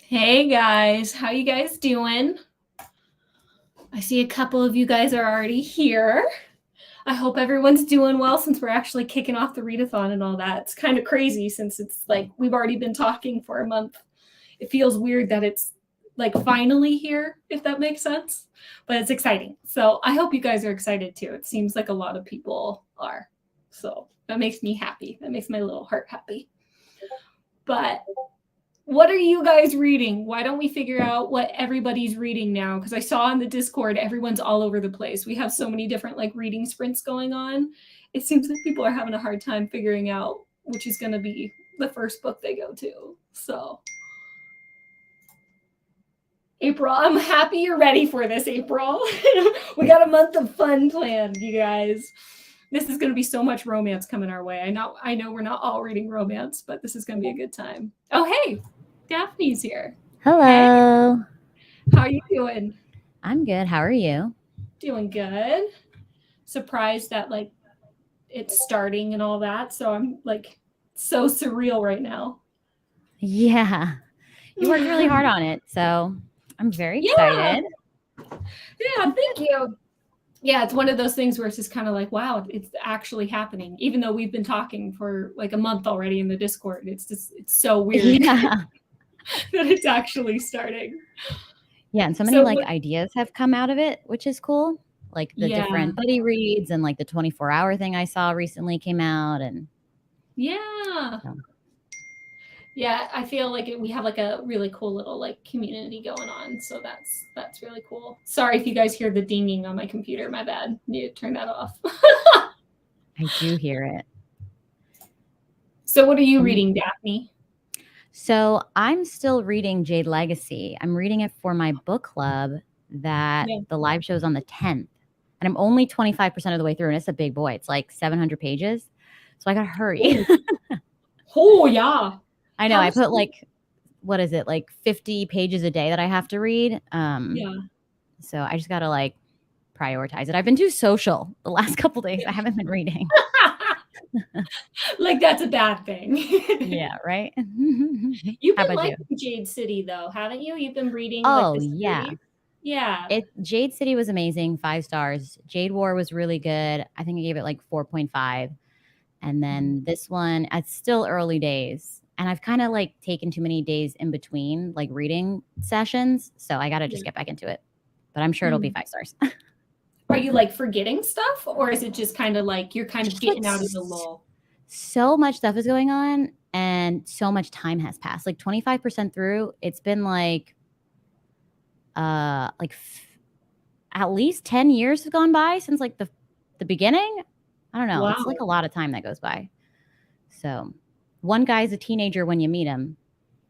Hey guys, how you guys doing? I see a couple of you guys are already here. I hope everyone's doing well since we're actually kicking off the readathon and all that. It's kind of crazy since it's like we've already been talking for a month. It feels weird that it's like finally here, if that makes sense, but it's exciting. So I hope you guys are excited too. It seems like a lot of people are. So that makes me happy. That makes my little heart happy. But what are you guys reading? Why don't we figure out what everybody's reading now? Because I saw in the Discord, everyone's all over the place. We have so many different like reading sprints going on. It seems like people are having a hard time figuring out which is going to be the first book they go to. So, April, I'm happy you're ready for this, April. We got a month of fun planned, you guys. This is going to be so much romance coming our way. I know we're not all reading romance, but this is going to be a good time. Oh, hey, Daphne's here. Hello. Hey. How are you doing? I'm good. How are you? Doing good. Surprised that like it's starting and all that. So I'm like so surreal right now. Yeah. You worked really hard on it. So I'm very excited. Yeah, thank you. Yeah, it's one of those things where it's just kind of like, wow, it's actually happening. Even though we've been talking for like a month already in the Discord. It's so weird that it's actually starting. Yeah, and so many ideas have come out of it, which is cool. Like the different buddy reads and like the 24-hour thing I saw recently came out. And yeah, I feel like we have like a really cool little like community going on. So that's really cool. Sorry if you guys hear the dinging on my computer. My bad. Need to turn that off. I do hear it. So what are you reading, Daphne? So I'm still reading Jade Legacy. I'm reading it for my book club that the live show is on the 10th. And I'm only 25% of the way through. And it's a big boy. It's like 700 pages. So I got to hurry. Oh, yeah. I know. I put like, what is it? Like 50 pages a day that I have to read. So I just got to like prioritize it. I've been too social the last couple days. I haven't been reading. Like that's a bad thing. Yeah, right? You've been liking Jade City though, haven't you? You've been reading like the series. Yeah. Jade City was amazing, 5 stars. Jade War was really good. I think I gave it like 4.5. And then this one, it's still early days. And I've kind of like taken too many days in between like reading sessions. So I got to just get back into it. But I'm sure it'll be 5 stars. Are you like forgetting stuff, or is it just kind of like you're kind of getting out of the lull? So much stuff is going on and so much time has passed. Like 25% through, it's been like at least 10 years have gone by since like the beginning. I don't know. Wow. It's like a lot of time that goes by. So one guy's a teenager when you meet him.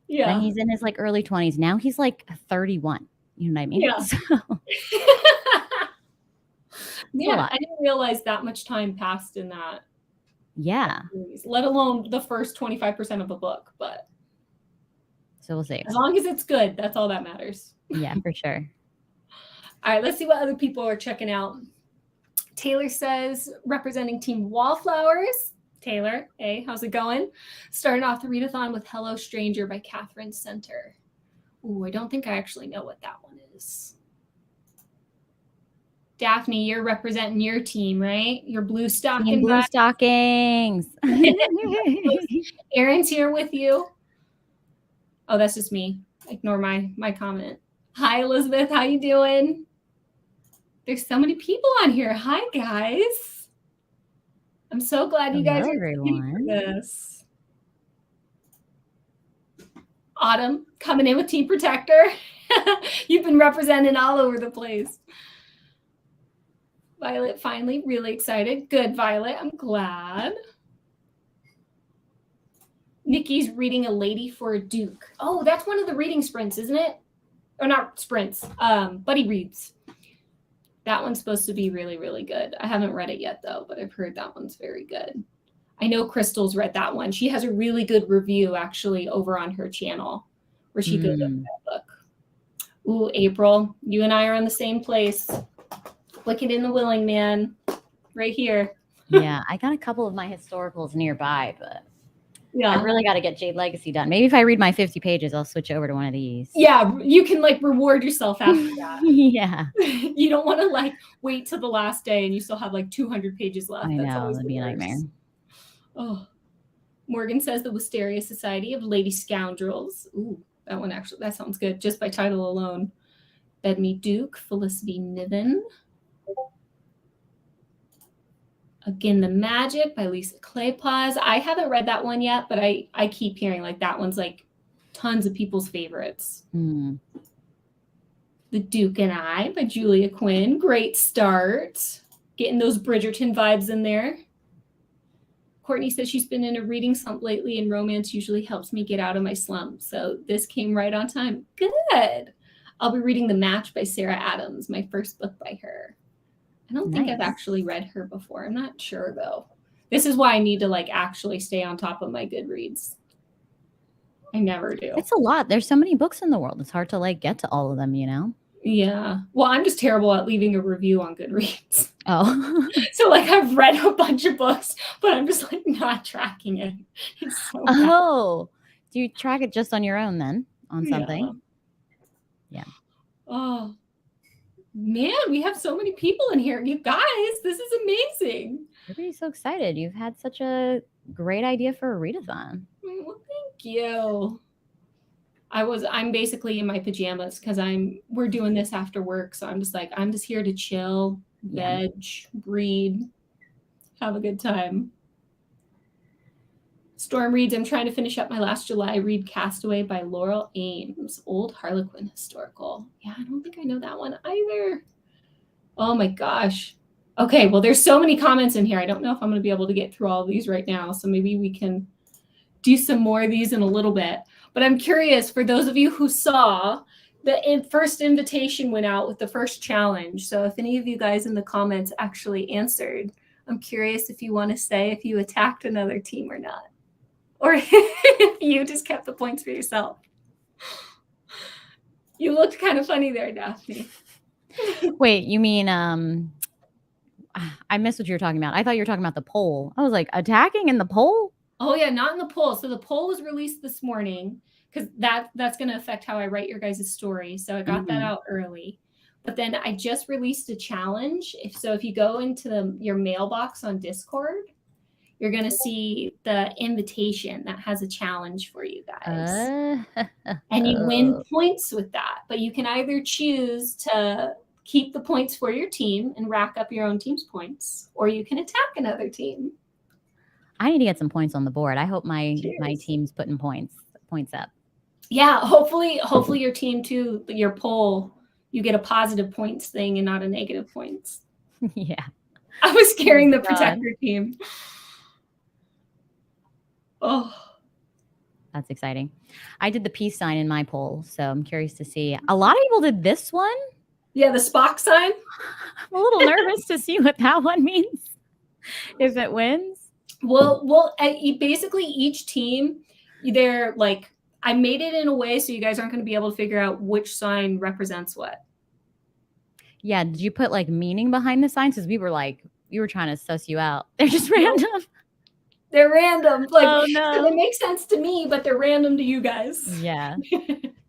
Yeah. Then he's in his like early 20s. Now he's like 31. You know what I mean? Yeah. So. Yeah, I didn't realize that much time passed in that. Yeah. Let alone the first 25% of the book, but. So we'll see. As long as it's good, that's all that matters. Yeah, for sure. All right, let's see what other people are checking out. Taylor says, representing Team Wallflowers. Taylor, hey, how's it going? Starting off the readathon with Hello Stranger by Catherine Center. Ooh, I don't think I actually know what that one is. Daphne, you're representing your team, right? Your blue stocking. Blue stockings. Erin's here with you. Oh, that's just me. Ignore my comment. Hi, Elizabeth. How you doing? There's so many people on here. Hi, guys. I'm so glad you guys are here for this. Autumn, coming in with Team Protector. You've been represented all over the place. Violet, finally, really excited. Good, Violet. I'm glad. Nikki's reading A Lady for a Duke. Oh, that's one of the reading sprints, isn't it? Or not sprints, buddy reads. That one's supposed to be really, really good. I haven't read it yet, though, but I've heard that one's very good. I know Crystal's read that one. She has a really good review, actually, over on her channel, where she goes over that book. Ooh, April, you and I are on the same place. Wicked and the Willing Man, right here. Yeah, I got a couple of my historicals nearby, but Yeah. I really got to get Jade Legacy done. Maybe if I read my 50 pages, I'll switch over to one of these. Yeah, you can like reward yourself after that. Yeah. You don't want to like wait till the last day and you still have like 200 pages left. I That's know, always that'd the be a worst. nightmare. Oh, Morgan says the Wisteria Society of Lady Scoundrels. Ooh, that one actually, that sounds good just by title alone. Bedme Duke, Felicity Niven. Again, the Magic by Lisa Claypaws. I haven't read that one yet, but I keep hearing like that one's like tons of people's favorites. Mm. The Duke and I by Julia Quinn. Great start. Getting those Bridgerton vibes in there. Courtney says she's been in a reading slump lately, and romance usually helps me get out of my slump. So this came right on time. Good. I'll be reading The Match by Sarah Adams, my first book by her. I don't think I've actually read her before. I'm not sure, though. This is why I need to like actually stay on top of my Goodreads. I never do. It's a lot. There's so many books in the world. It's hard to like get to all of them, you know? Yeah. Well, I'm just terrible at leaving a review on Goodreads. Oh. So like I've read a bunch of books, but I'm just like not tracking it. It's so bad. Oh. Do you track it just on your own then? On something? Yeah. Oh. Man, we have so many people in here. You guys, this is amazing. Everybody's so excited. You've had such a great idea for a readathon. Well, thank you. I'm basically in my pajamas because we're doing this after work. So I'm just here to chill, veg, read, have a good time. Storm reads, I'm trying to finish up my last July read Castaway by Laurel Ames, old Harlequin historical. Yeah, I don't think I know that one either. Oh my gosh. Okay, well, there's so many comments in here. I don't know if I'm going to be able to get through all of these right now. So maybe we can do some more of these in a little bit. But I'm curious, for those of you who saw, the first invitation went out with the first challenge. So if any of you guys in the comments actually answered, I'm curious if you want to say if you attacked another team or not. Or if you just kept the points for yourself. You looked kind of funny there, Daphne. Wait, you mean I missed what you were talking about. I thought you were talking about the poll. I was like, attacking in the poll? Oh yeah, not in the poll. So the poll was released this morning because that's going to affect how I write your guys' story. So I got that out early. But then I just released a challenge. If you go into your mailbox on Discord, you're going to see the invitation that has a challenge for you guys. And you win points with that. But you can either choose to keep the points for your team and rack up your own team's points, or you can attack another team. I need to get some points on the board. I hope my team's putting points up. Yeah, hopefully your team too, your poll, you get a positive points thing and not a negative points. Yeah. I was carrying the protector team. Oh, that's exciting. I did the peace sign in my poll, so I'm curious to see. A lot of people did this one. Yeah, the Spock sign. I'm a little nervous to see what that one means if it wins. Well, basically each team, they're like, I made it in a way so you guys aren't going to be able to figure out which sign represents what. Yeah, did you put like meaning behind the signs? Because we were trying to suss you out. They're just random. They're random. Like, oh no, they make sense to me, but they're random to you guys. Yeah,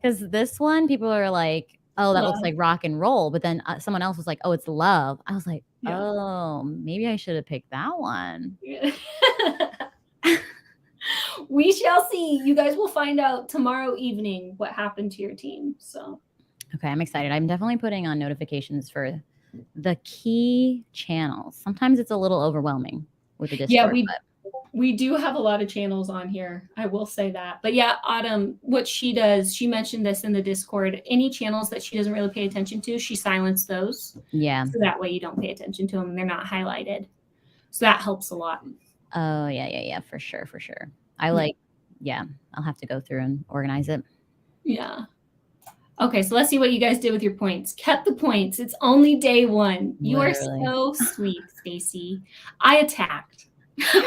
because this one, people are like, "Oh, that looks like rock and roll," but then someone else was like, "Oh, it's love." I was like, "Oh, maybe I should have picked that one." Yeah. We shall see. You guys will find out tomorrow evening what happened to your team. So, okay, I'm excited. I'm definitely putting on notifications for the key channels. Sometimes it's a little overwhelming with the Discord. Yeah, we do have a lot of channels on here. I will say that. But yeah, Autumn, what she does, she mentioned this in the Discord. Any channels that she doesn't really pay attention to, she silenced those. Yeah. So that way you don't pay attention to them. They're not highlighted. So that helps a lot. Oh, yeah. For sure. I'll have to go through and organize it. Yeah. Okay, so let's see what you guys did with your points. Kept the points. It's only day one. You are so sweet, Stacy. I attacked. I'm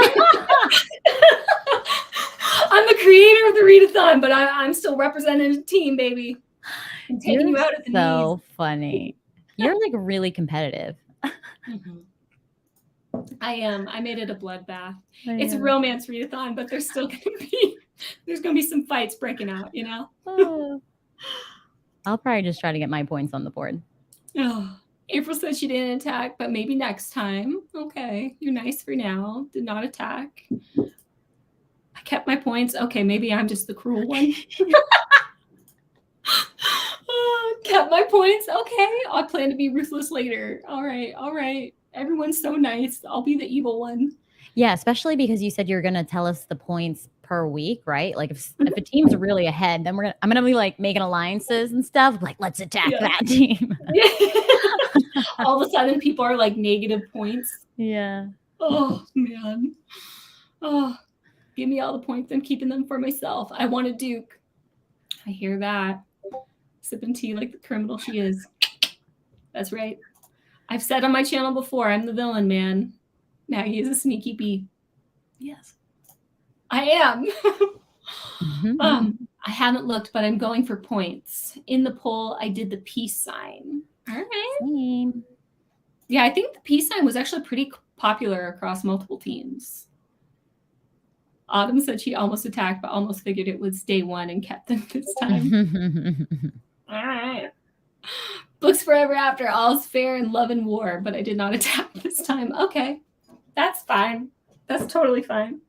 the creator of the readathon, but I'm still representing the team, baby. I'm taking you out at the knees. So funny. You're like really competitive. I am. I made it a bloodbath. I It's a know. romance readathon, but there's gonna be some fights breaking out, you know? Oh. I'll probably just try to get my points on the board. Oh, April said she didn't attack, but maybe next time. Okay, you're nice for now. Did not attack. I kept my points. Okay, maybe I'm just the cruel one. Kept my points. Okay, I plan to be ruthless later. All right, all right. Everyone's so nice. I'll be the evil one. Yeah, especially because you said you're gonna tell us the points per week, right? Like if a team's really ahead, then I'm gonna be like making alliances and stuff. Like, let's attack that team. All of a sudden, people are like negative points. Yeah. Oh man. Oh, give me all the points. I'm keeping them for myself. I want a Duke. I hear that. Sipping tea like the criminal she is. That's right. I've said on my channel before, I'm the villain, man. Maggie is a sneaky bee. Yes, I am. I haven't looked, but I'm going for points. In the poll, I did the peace sign. All right. Same. Yeah, I think the peace sign was actually pretty popular across multiple teams. Autumn said she almost attacked, but almost figured it was day one and kept them this time. All right. Books Forever After, all's fair in love and war, but I did not attack this time. Okay, that's fine. That's totally fine.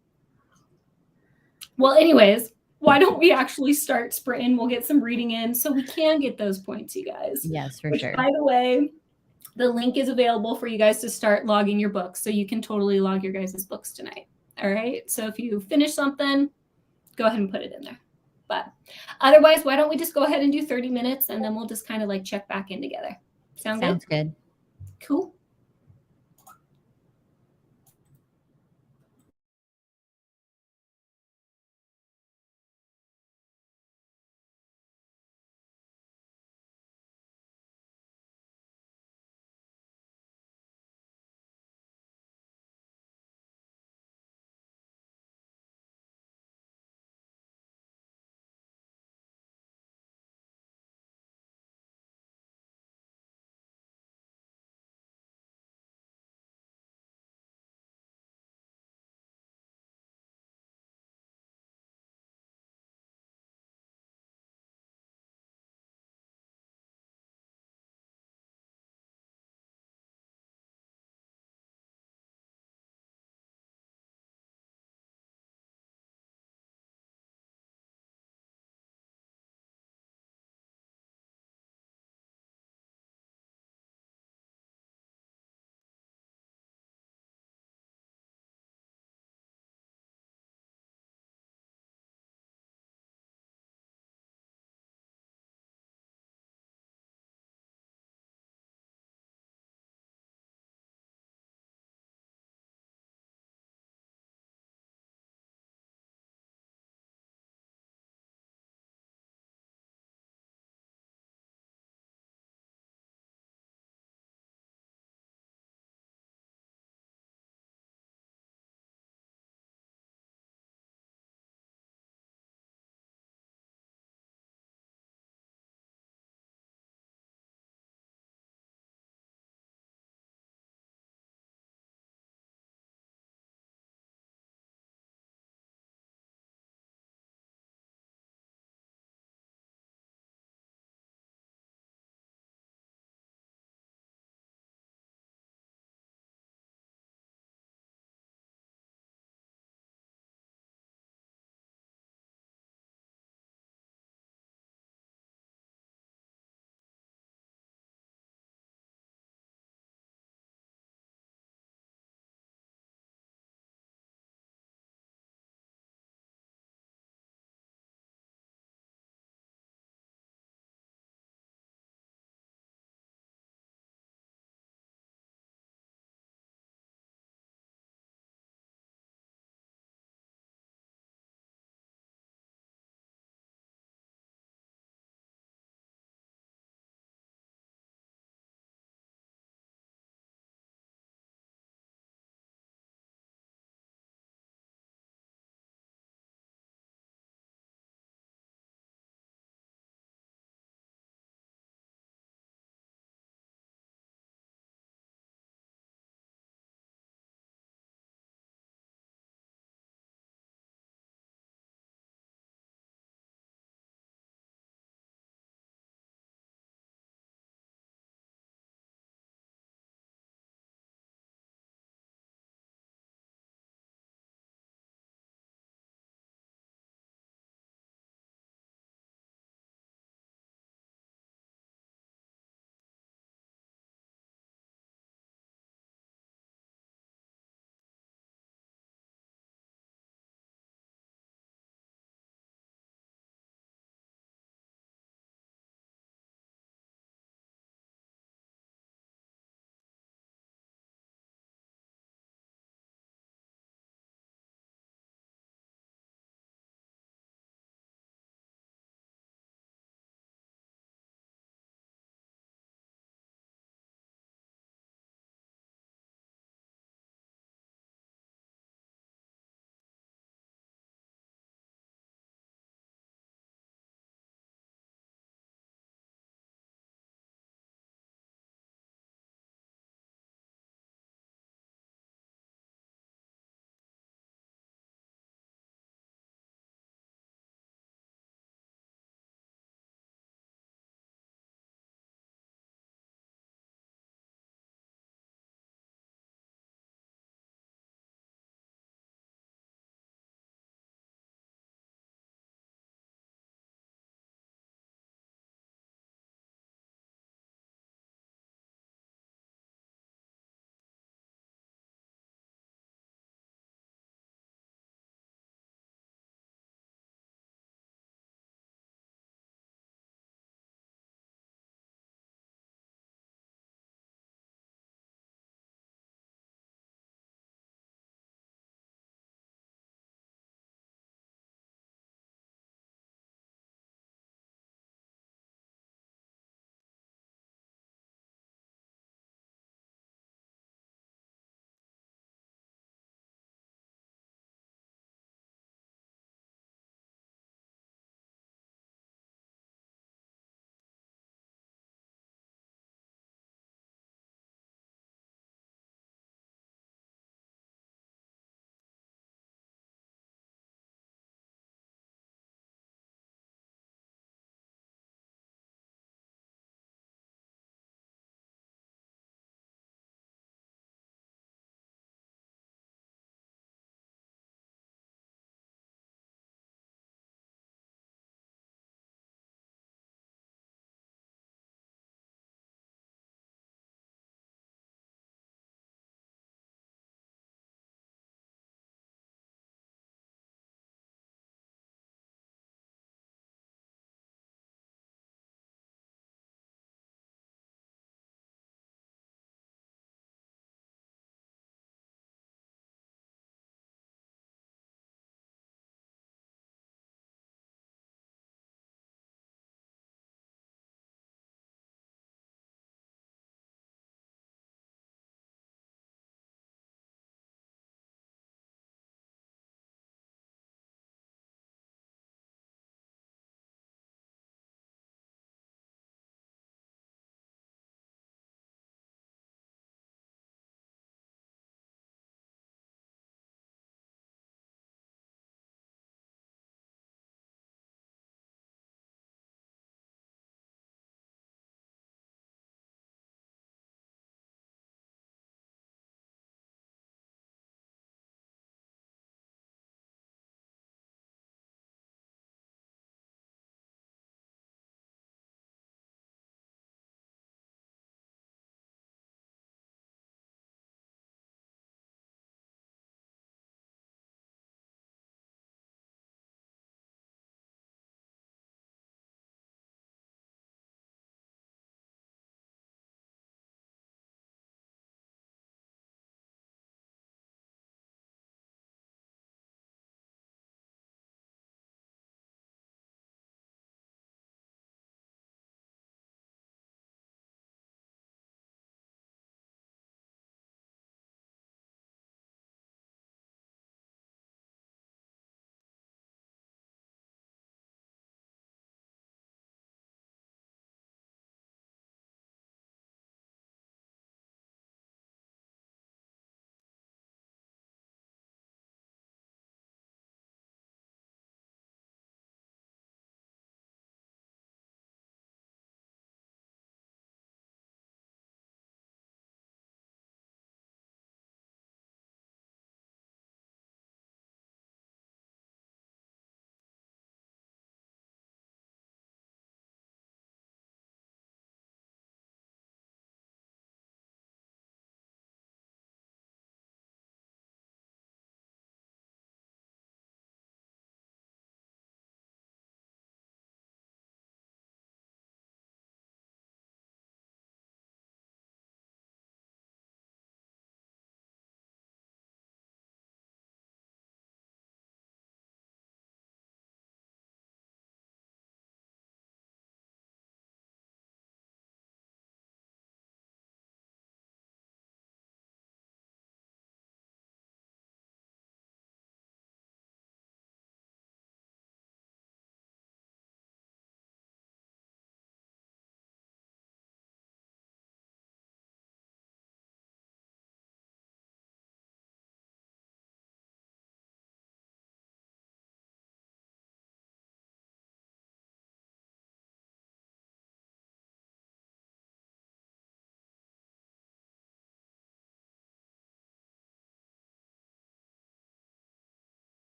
Well, anyways, why don't we actually start sprinting? We'll get some reading in so we can get those points, you guys. Yes, for sure. By the way, the link is available for you guys to start logging your books, so you can totally log your guys' books tonight. All right, so if you finish something, go ahead and put it in there. But otherwise, why don't we just go ahead and do 30 minutes and then we'll just kind of like check back in together. Sounds good? Cool.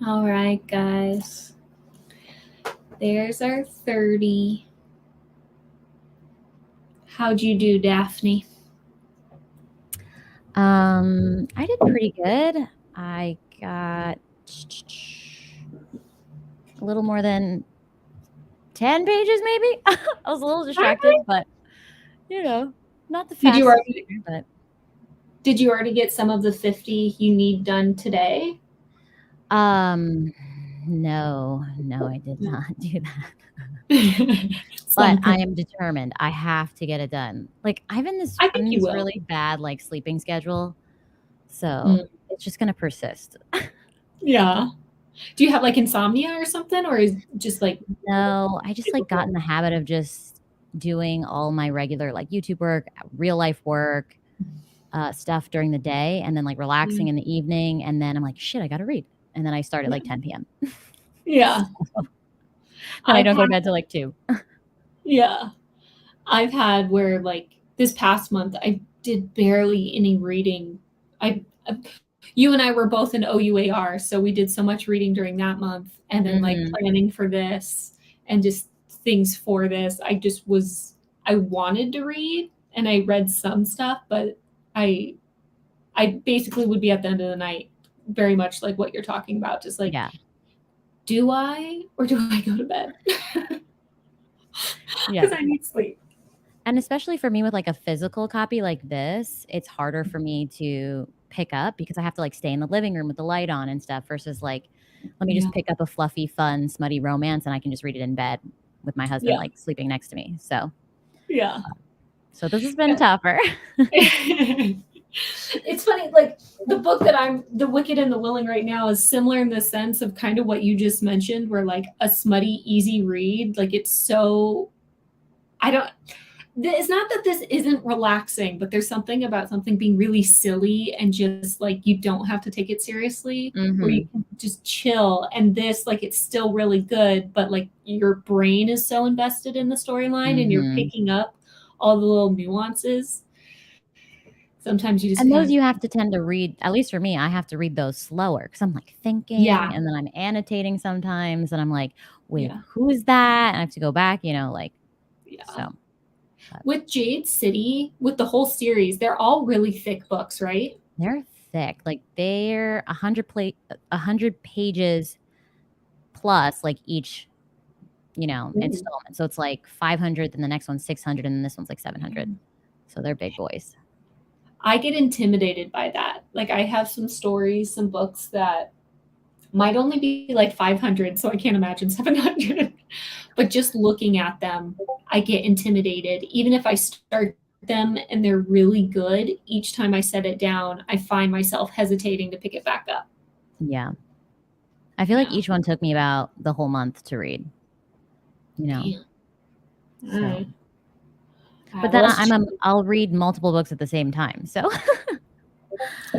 All right, guys. There's our 30. How'd you do, Daphne? I did pretty good. I got a little more than 10 pages, maybe. I was a little distracted, but not the Did you fastest. already But did you already get some of the 50 you need done today? no, I did not do that. But But I am determined. I have to get it done. Like I've been I think on you this will. really bad sleeping schedule, so it's just gonna persist. Yeah. Do you have insomnia or something, or is just No, I just got in the habit of just doing all my regular YouTube work, real life work, stuff during the day, and then relaxing in the evening, and then I'm like, shit, I gotta read, and then I start at 10 p.m. Yeah. Then I don't go to bed till 2. Yeah. I've had where this past month I did barely any reading. You and I were both in OUAR, so we did so much reading during that month, and then planning for this and just things for this. I wanted to read and I read some stuff, but I basically would be at the end of the night very much like what you're talking about, just Yeah. Do I or do I go to bed? Yeah. Because I need sleep. And especially for me with a physical copy like this, it's harder for me to pick up because I have to stay in the living room with the light on and stuff versus let me just pick up a fluffy, fun, smutty romance and I can just read it in bed with my husband sleeping next to me. So yeah. So this has been tougher. It's funny, the book that I'm The Wicked and the Willing right now is similar in the sense of kind of what you just mentioned, where a smutty, easy read. It's so it's not that this isn't relaxing, but there's something about something being really silly and just you don't have to take it seriously, where you can just chill. And this, it's still really good, but your brain is so invested in the storyline and you're picking up all the little nuances. Sometimes you just and those you have to tend to read, at least for me, I have to read those slower because I'm thinking and then I'm annotating sometimes and I'm like, wait, who is that? And I have to go back, so. With Jade City, with the whole series, they're all really thick books, right? They're thick. They're 100 pages plus each, installment. So it's 500, then the next one's 600, and then this one's 700. So they're big boys. I get intimidated by that. I have some stories, some books that might only be 500, so I can't imagine 700. But just looking at them, I get intimidated. Even if I start them and they're really good, each time I set it down, I find myself hesitating to pick it back up. Yeah. I feel like each one took me about the whole month to read. So. But then I'll read multiple books at the same time. So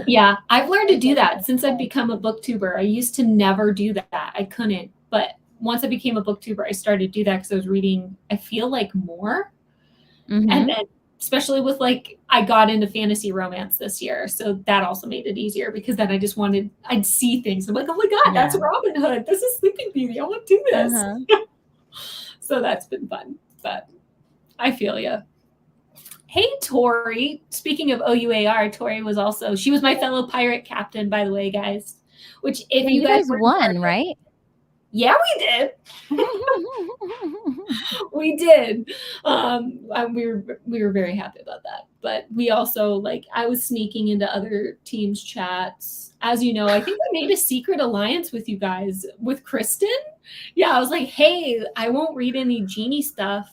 yeah, I've learned to do that since I've become a booktuber. I used to never do that. I couldn't. But once I became a booktuber, I started to do that because I was reading, I feel more. And then especially with I got into fantasy romance this year. So that also made it easier because then I'd see things. I'm like, oh my God, that's Robin Hood. This is Sleeping Beauty. I want to do this. So that's been fun. But I feel you. Hey, Tori. Speaking of OUAR, Tori she was my fellow pirate captain, by the way, guys. Which if you guys won, right? Yeah, we did. We did. We were very happy about that. But we also I was sneaking into other teams' chats. As you know, I think I made a secret alliance with you guys with Kristen. Yeah, I was like, hey, I won't read any genie stuff.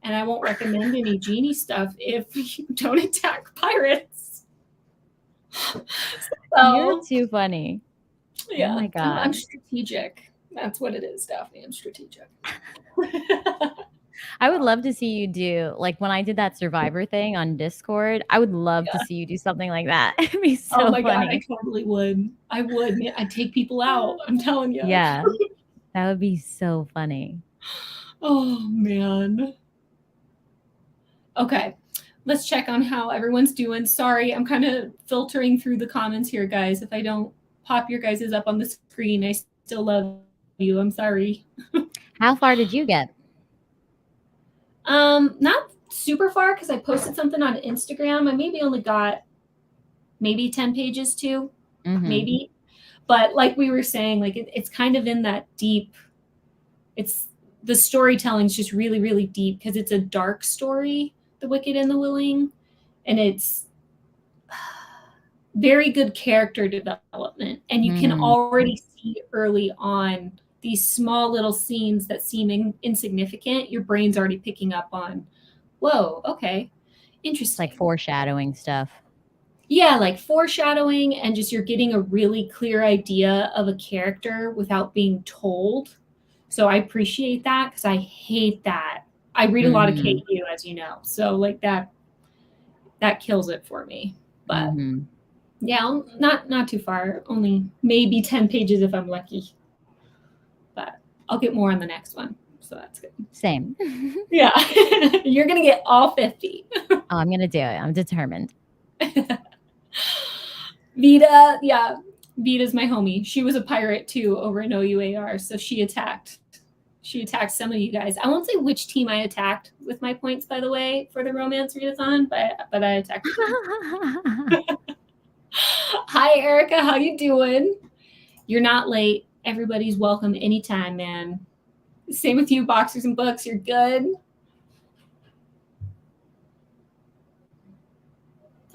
And I won't recommend any genie stuff if you don't attack pirates. So, you're too funny. Yeah. Oh my God. I'm strategic. That's what it is, Daphne. I'm strategic. I would love to see you do when I did that Survivor thing on Discord. I would love to see you do something like that. It'd be so funny. Oh my God, I totally would. I would. I'd take people out. I'm telling you. Yeah. That would be so funny. Oh man. Okay, let's check on how everyone's doing. Sorry, I'm kind of filtering through the comments here, guys. If I don't pop your guys' up on the screen, I still love you. I'm sorry. How far did you get? Not super far because I posted something on Instagram. I maybe only got maybe 10 pages too, maybe. But like we were saying, like it's kind of in that deep, it's the storytelling's just really, really deep because it's a dark story, The Wicked and the Willing, and it's very good character development. And you can already see early on these small little scenes that seem insignificant. Your brain's already picking up on, whoa, okay, interesting. It's like foreshadowing stuff. Yeah, like foreshadowing, and just you're getting a really clear idea of a character without being told. So I appreciate that because I hate that. I read a lot of KU, as you know, so like that kills it for me. But yeah, not too far. Only maybe 10 pages if I'm lucky. But I'll get more on the next one, so that's good. Same. Yeah, you're gonna get all 50. Oh, I'm gonna do it. I'm determined. Vita, yeah, Vita's my homie. She was a pirate too over in OUAR, so she attacked some of you guys. I won't say which team I attacked with my points, by the way, for the Romance Readathon, but I attacked you. Hi, Erica. How you doing? You're not late. Everybody's welcome anytime, man. Same with you, Boxers and Books. You're good.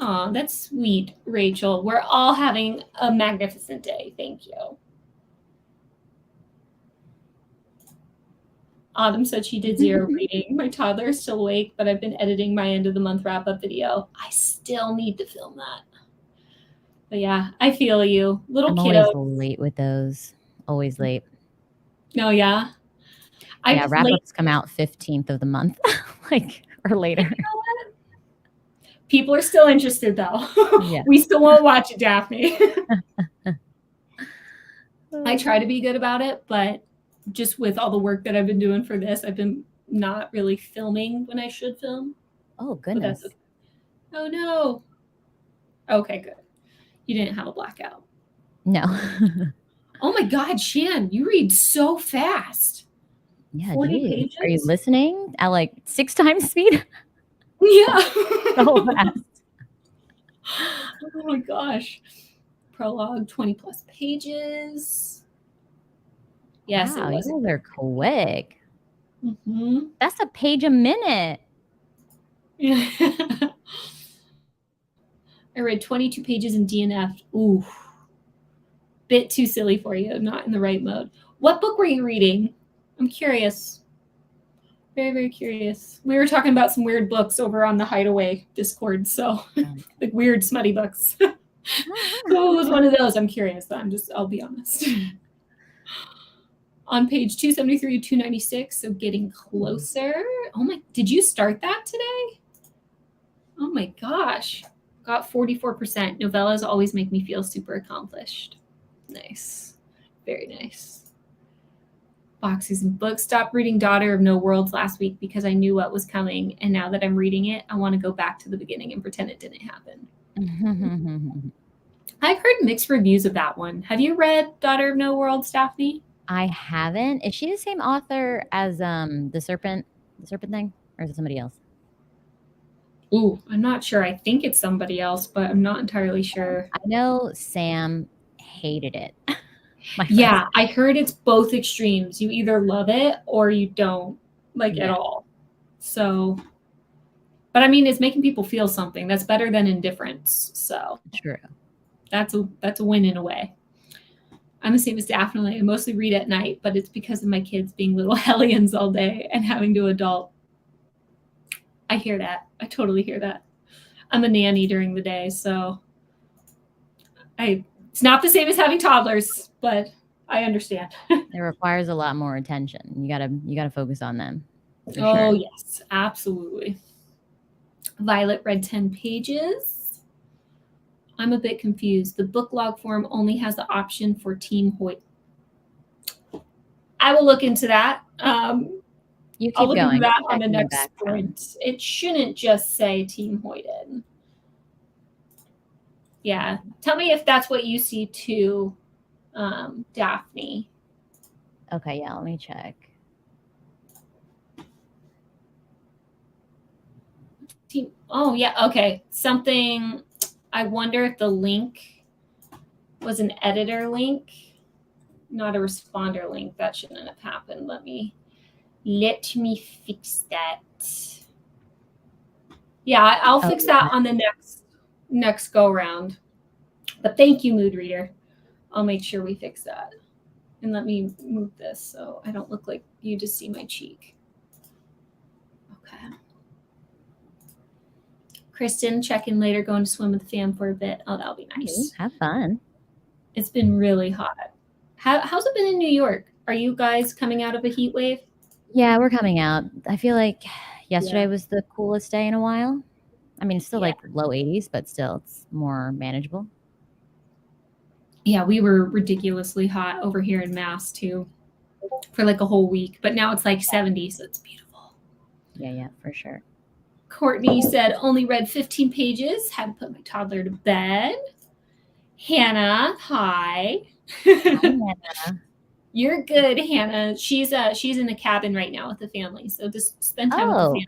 Oh, that's sweet, Rachel. We're all having a magnificent day. Thank you. Autumn said she did 0 reading. My toddler is still awake, but I've been editing my end of the month wrap-up video. I still need to film that. But yeah, I feel you. Little kiddo. I'm always late with those. Always late. No, yeah. Yeah, wrap-ups come out 15th of the month, like, or later. You know what? People are still interested, though. Yeah. We still won't watch it, Daphne. I try to be good about it, but just with all the work that I've been doing for this, I've been not really filming when I should film. Oh, goodness. Okay. Oh, no. Okay, good. You didn't have a blackout. No. Oh, my God, Shan, you read so fast. Yeah, 40 pages? Are you listening at like 6 times speed? Yeah. So fast. Oh, my gosh. Prologue, 20 plus pages. Yes, wow, it was. You guys are quick. Mm-hmm. That's a page a minute. Yeah. I read 22 pages in DNF. Ooh. Bit too silly for you. Not in the right mode. What book were you reading? I'm curious. Very, very curious. We were talking about some weird books over on the Hideaway Discord. So, like weird, smutty books. So it was one of those. I'm curious, though. I'll be honest. On page 273 to 296, so getting closer. Oh my, did you start that today? Oh my gosh. Got 44%. Novellas always make me feel super accomplished. Nice. Very nice. Boxes and Books. Stopped reading Daughter of No Worlds last week because I knew what was coming. And now that I'm reading it, I want to go back to the beginning and pretend it didn't happen. I've heard mixed reviews of that one. Have you read Daughter of No Worlds, Daphne? I haven't. Is she the same author as the serpent thing, or is it somebody else? Ooh, I'm not sure. I think it's somebody else, but I'm not entirely sure. I know Sam hated it. Yeah, I heard it's both extremes. You either love it or you don't at all. So, but I mean, it's making people feel something. That's better than indifference. So true. That's a win in a way. I'm the same as Daphne. I mostly read at night, but it's because of my kids being little hellions all day and having to adult. I hear that. I totally hear that. I'm a nanny during the day, so it's not the same as having toddlers, but I understand. It requires a lot more attention. You gotta focus on them. Oh, yes, absolutely. Violet read 10 pages. I'm a bit confused. The book log form only has the option for Team Hoyt. I will look into that. You keep I'll look going. into that on the next point. It shouldn't just say Team Hoyted. Yeah. Tell me if that's what you see too, Daphne. Okay, yeah, let me check. Oh, yeah, okay. Something, I wonder if the link was an editor link, not a responder link. That shouldn't have happened. Let me fix that. Yeah, I'll fix that on the next go round. But thank you, Mood Reader. I'll make sure we fix that. And let me move this so I don't look like you just see my cheek. Okay. Kristen, check in later, going to swim with the fam for a bit. Oh, that'll be nice. Have fun. It's been really hot. How's it been in New York? Are you guys coming out of a heat wave? Yeah, we're coming out. I feel like yesterday was the coolest day in a while. I mean, it's still like low 80s, but still it's more manageable. Yeah, we were ridiculously hot over here in Mass too for like a whole week, but now it's like 70, so it's beautiful. Yeah, for sure. Courtney said, only read 15 pages, had to put my toddler to bed. Hannah, hi. Hi, Hannah. You're good, Hannah. She's in a cabin right now with the family, so just spend time with the family.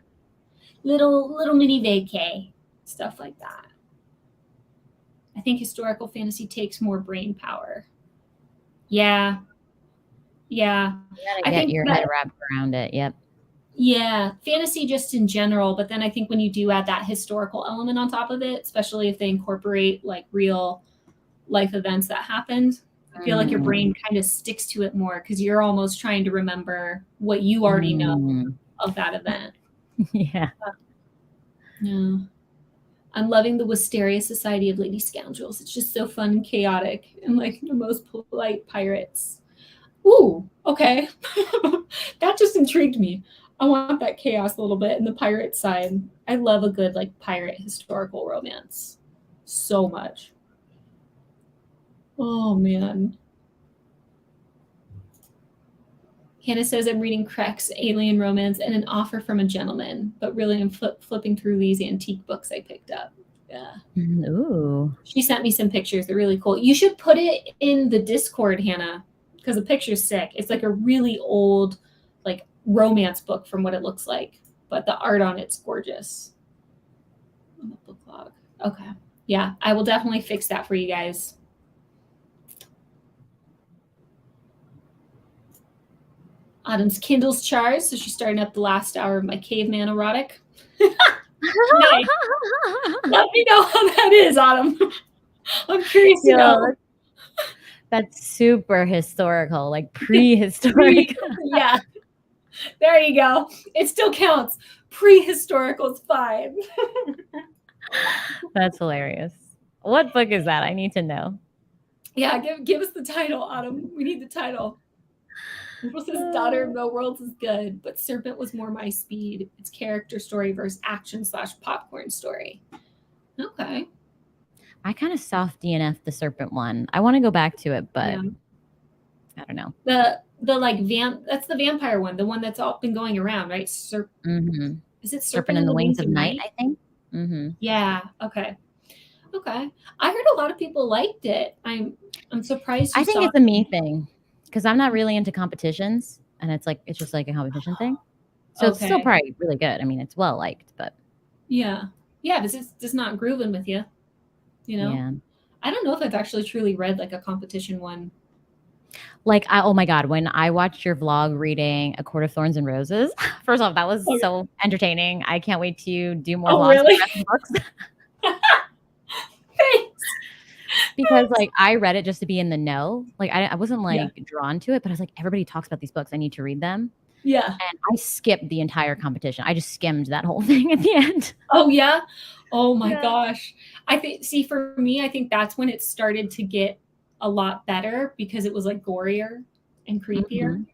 Little mini vacay, stuff like that. I think historical fantasy takes more brain power. Yeah. You gotta get your head wrapped around it. Yep. Yeah, fantasy just in general, but then I think when you do add that historical element on top of it, especially if they incorporate like real life events that happened, I feel like your brain kind of sticks to it more because you're almost trying to remember what you already know of that event. Yeah. Yeah. I'm loving the Wisteria Society of Lady Scoundrels. It's just so fun and chaotic and like the most polite pirates. Ooh, okay. That just intrigued me. I want that chaos a little bit in the pirate side. I love a good like pirate historical romance so much. Oh man. Hannah says I'm reading Kreck's Alien Romance and An Offer from a Gentleman, but really I'm flipping through these antique books I picked up. Yeah. Ooh. She sent me some pictures. They're really cool. You should put it in the Discord, Hannah, because the picture's sick. It's like a really old like romance book from what it looks like, but the art on it's gorgeous. On the book log. Okay. Yeah, I will definitely fix that for you guys. Autumn's Kindle's charged, so she's starting up the last hour of my caveman erotic. Nice. Let me know how that is, Autumn. I'm curious to know. That's super historical, like prehistoric. Yeah. There you go. It still counts. Prehistorical is fine. That's hilarious. What book is that? I need to know. Yeah, give us the title, Autumn. We need the title. People says Daughter of No Worlds is good, but Serpent was more my speed. It's character story versus action/popcorn story. Okay. I kind of soft DNF the Serpent one. I want to go back to it, but I don't know. The like that's the vampire one, the one that's all been going around, right? Is it Serpent in the Wings of Night, I think? Yeah. Okay. I heard a lot of people liked it. I'm surprised. I think it's a me thing because I'm not really into competitions, and it's just like a competition thing. So it's still probably really good. I mean, it's well liked, but yeah, this is just not grooving with you. You know. Yeah. I don't know if I've actually truly read like a competition one. Like, oh my God, when I watched your vlog reading A Court of Thorns and Roses, first off, that was so entertaining. I can't wait to do more vlogs really? with books. Thanks. Because like I read it just to be in the know. Like I wasn't like drawn to it, but I was like, everybody talks about these books. I need to read them. Yeah. And I skipped the entire competition. I just skimmed that whole thing at the end. Oh yeah. Oh my gosh. For me, I think that's when it started to get a lot better because it was like gorier and creepier.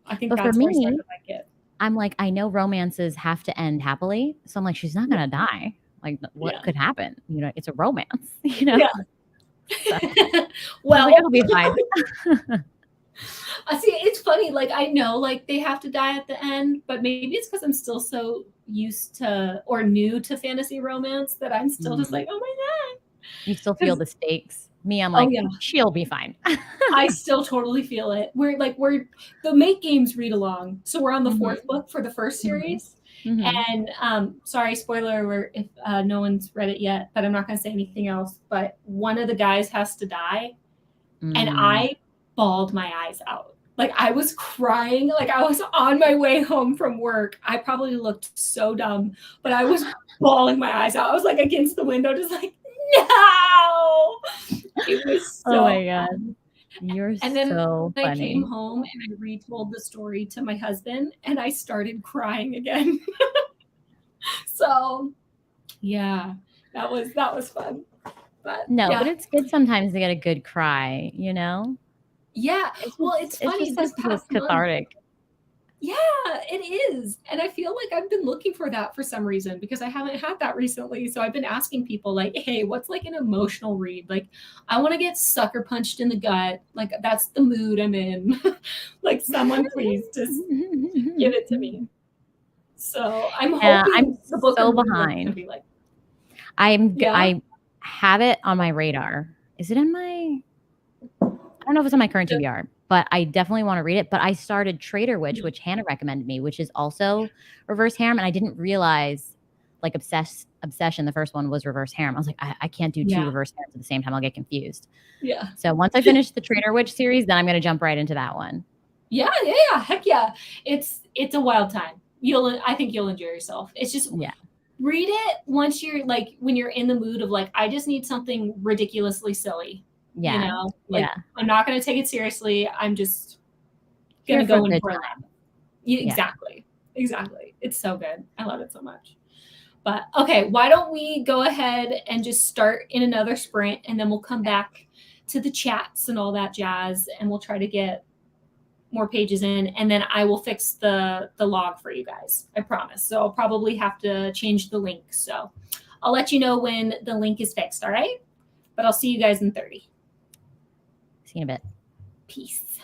I think that's where I started to like it. I'm like, I know romances have to end happily. So I'm like, she's not gonna die. Like what could happen? You know, it's a romance, you know? Yeah. So, well, it'll be fine. See, it's funny. Like I know, like they have to die at the end, but maybe it's because I'm still so used to or new to fantasy romance that I'm still just like, oh my god, You still feel the stakes. Me, I'm Oh like, yeah, she'll be fine. I still totally feel it. We're the Make Games read along, so we're on the Mhm, fourth book for the first mhm, series. mhm. And sorry, spoiler alert if no one's read it yet, but I'm not going to say anything else. But one of the guys has to die, and Mm. I bawled my eyes out. Like I was crying, like I was on my way home from work. I probably looked so dumb, but I was bawling my eyes out. I was like against the window, just like, no. It was Oh so my god. You're and then so I came funny. home and I retold the story to my husband and I started crying again. So yeah, that was fun. But No, but yeah. it's good sometimes to get a good cry, you know? Yeah. Well, it's It's funny just so this past month. cathartic. Yeah, it is. And I feel like I've been looking for that for some reason because I haven't had that recently. So I've been asking people like, hey, what's like an emotional read? Like I want to get sucker punched in the gut. Like that's the mood I'm in. Like someone please just give it to me. So I'm Yeah, I'm hoping the book so I'm reading is going to behind. be like, yeah, I have it on my radar. Is it in my I don't know if it's on my current TBR, but I definitely wanna read it, but I started Trader Witch, which Hannah recommended me, which is also reverse harem, and I didn't realize, like, Obsession, the first one was reverse harem. I was like, "I can't do 2 yeah, reverse harems at the same time, I'll get confused." yeah, So once I finish the Trader Witch series, then I'm gonna jump right into that one. yeah, yeah, yeah. Heck yeah, it's a wild time. I think you'll enjoy yourself. It's just Yeah. read it once you're like when you're in the mood of like I just need something ridiculously silly. You Yeah. know, like Yeah. I'm not going to take it seriously. I'm just going Here to for a go in good for a time. laugh. Yeah, Yeah. exactly, exactly. It's so good. I love it so much. But okay, why don't we go ahead and just start in another sprint and then we'll come back to the chats and all that jazz and we'll try to get more pages in and then I will fix the log for you guys. I promise. So I'll probably have to change the link. So I'll let you know when the link is fixed, all right? But I'll see you guys in 30. See you in a bit. Peace.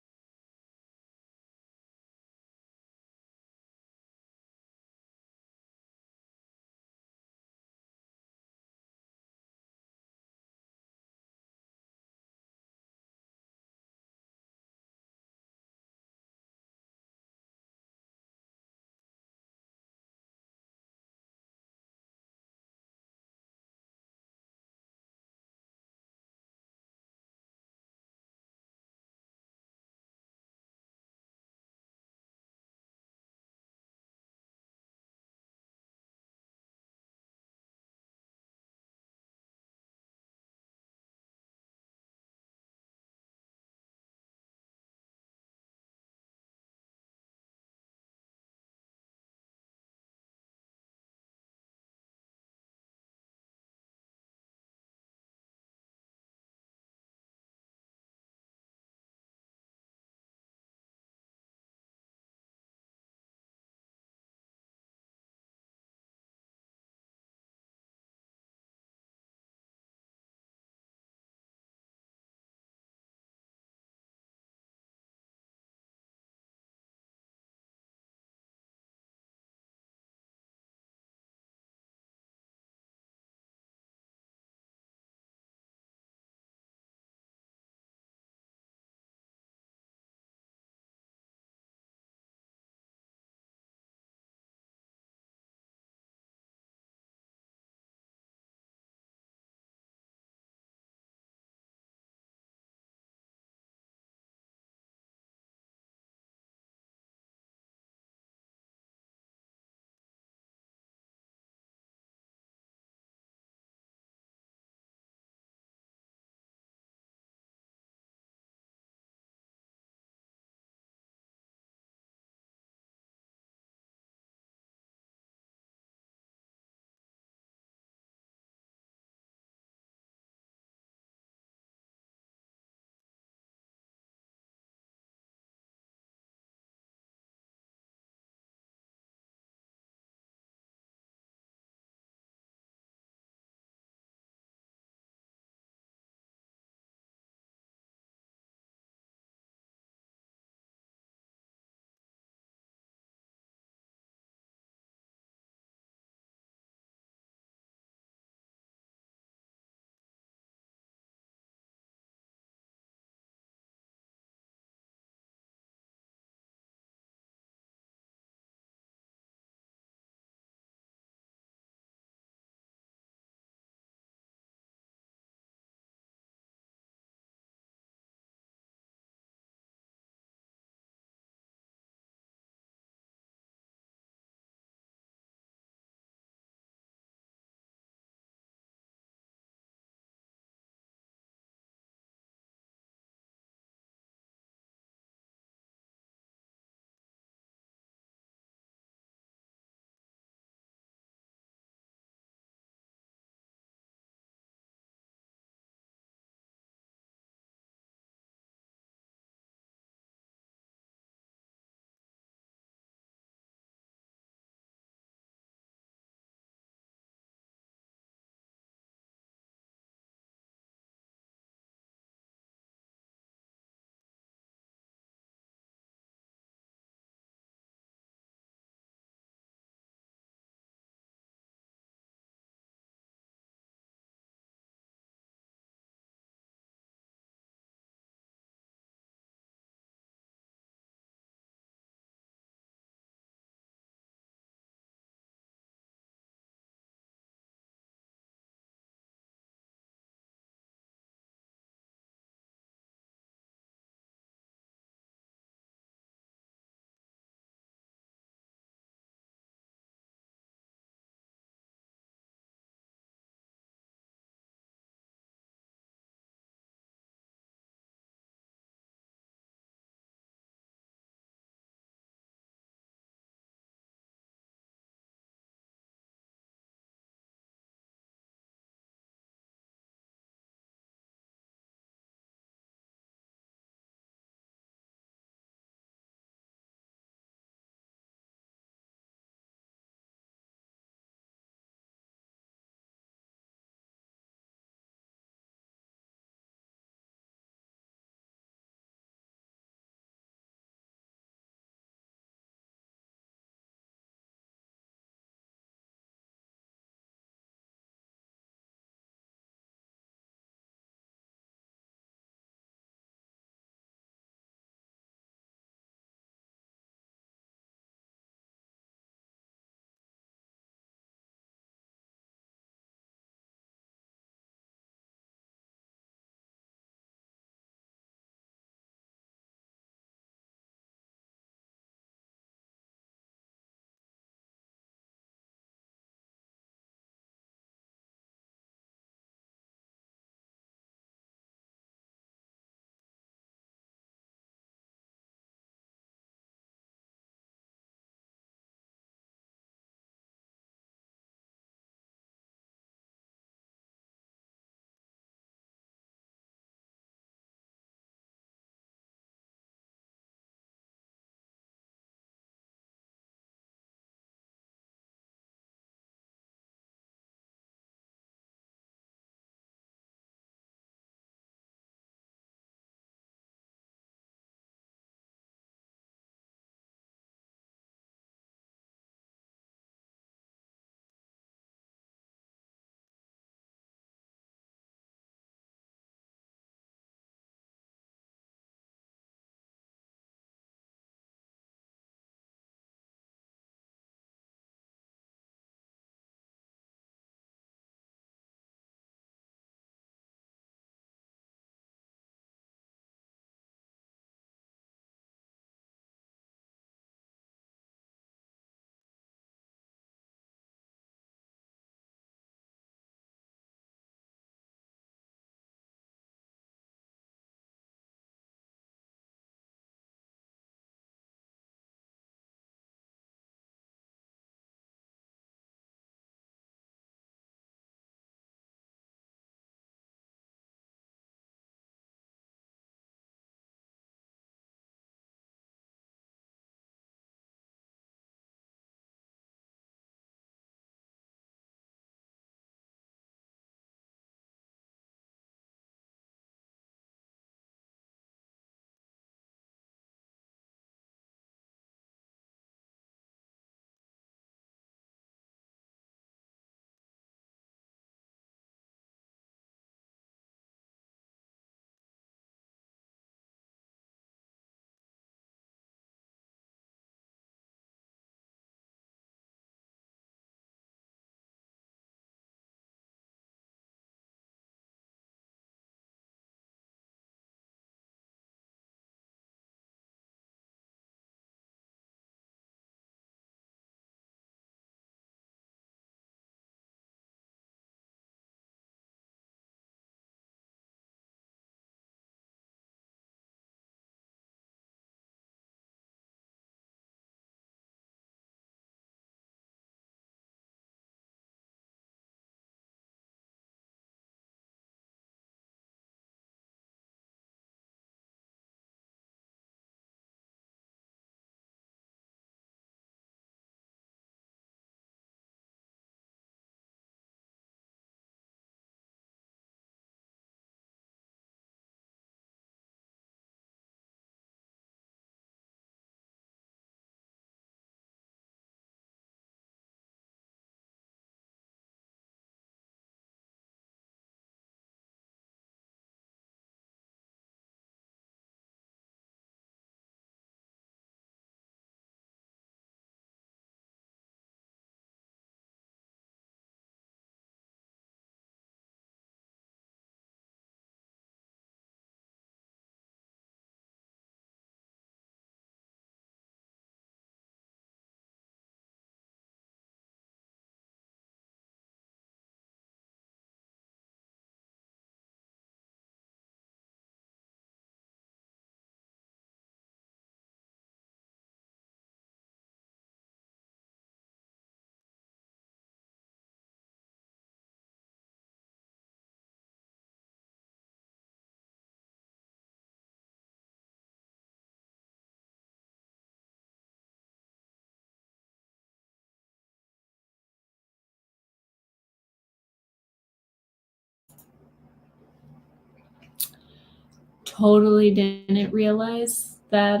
totally didn't realize that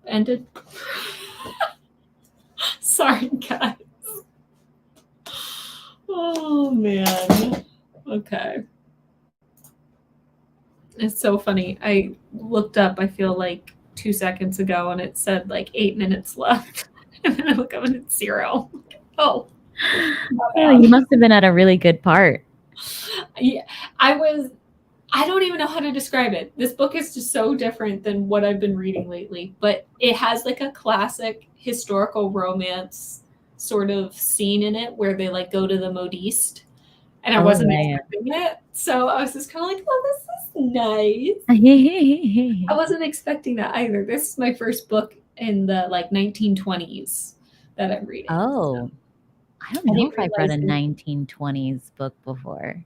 ended. Sorry, guys. Oh man. Okay. It's so funny. I looked up, I feel like 2 seconds ago, and it said like 8 minutes left. And then I look up and it's 0. Oh. Oh, you must have been at a really good part. Yeah, I don't even know how to describe it. This book is just so different than what I've been reading lately, but it has like a classic historical romance sort of scene in it where they like go to the modiste, and I wasn't expecting it. So I was just kind of like, oh, this is nice. I wasn't expecting that either. This is my first book in the like 1920s that I'm reading. Oh, so. I don't know if I've read a 1920s book before.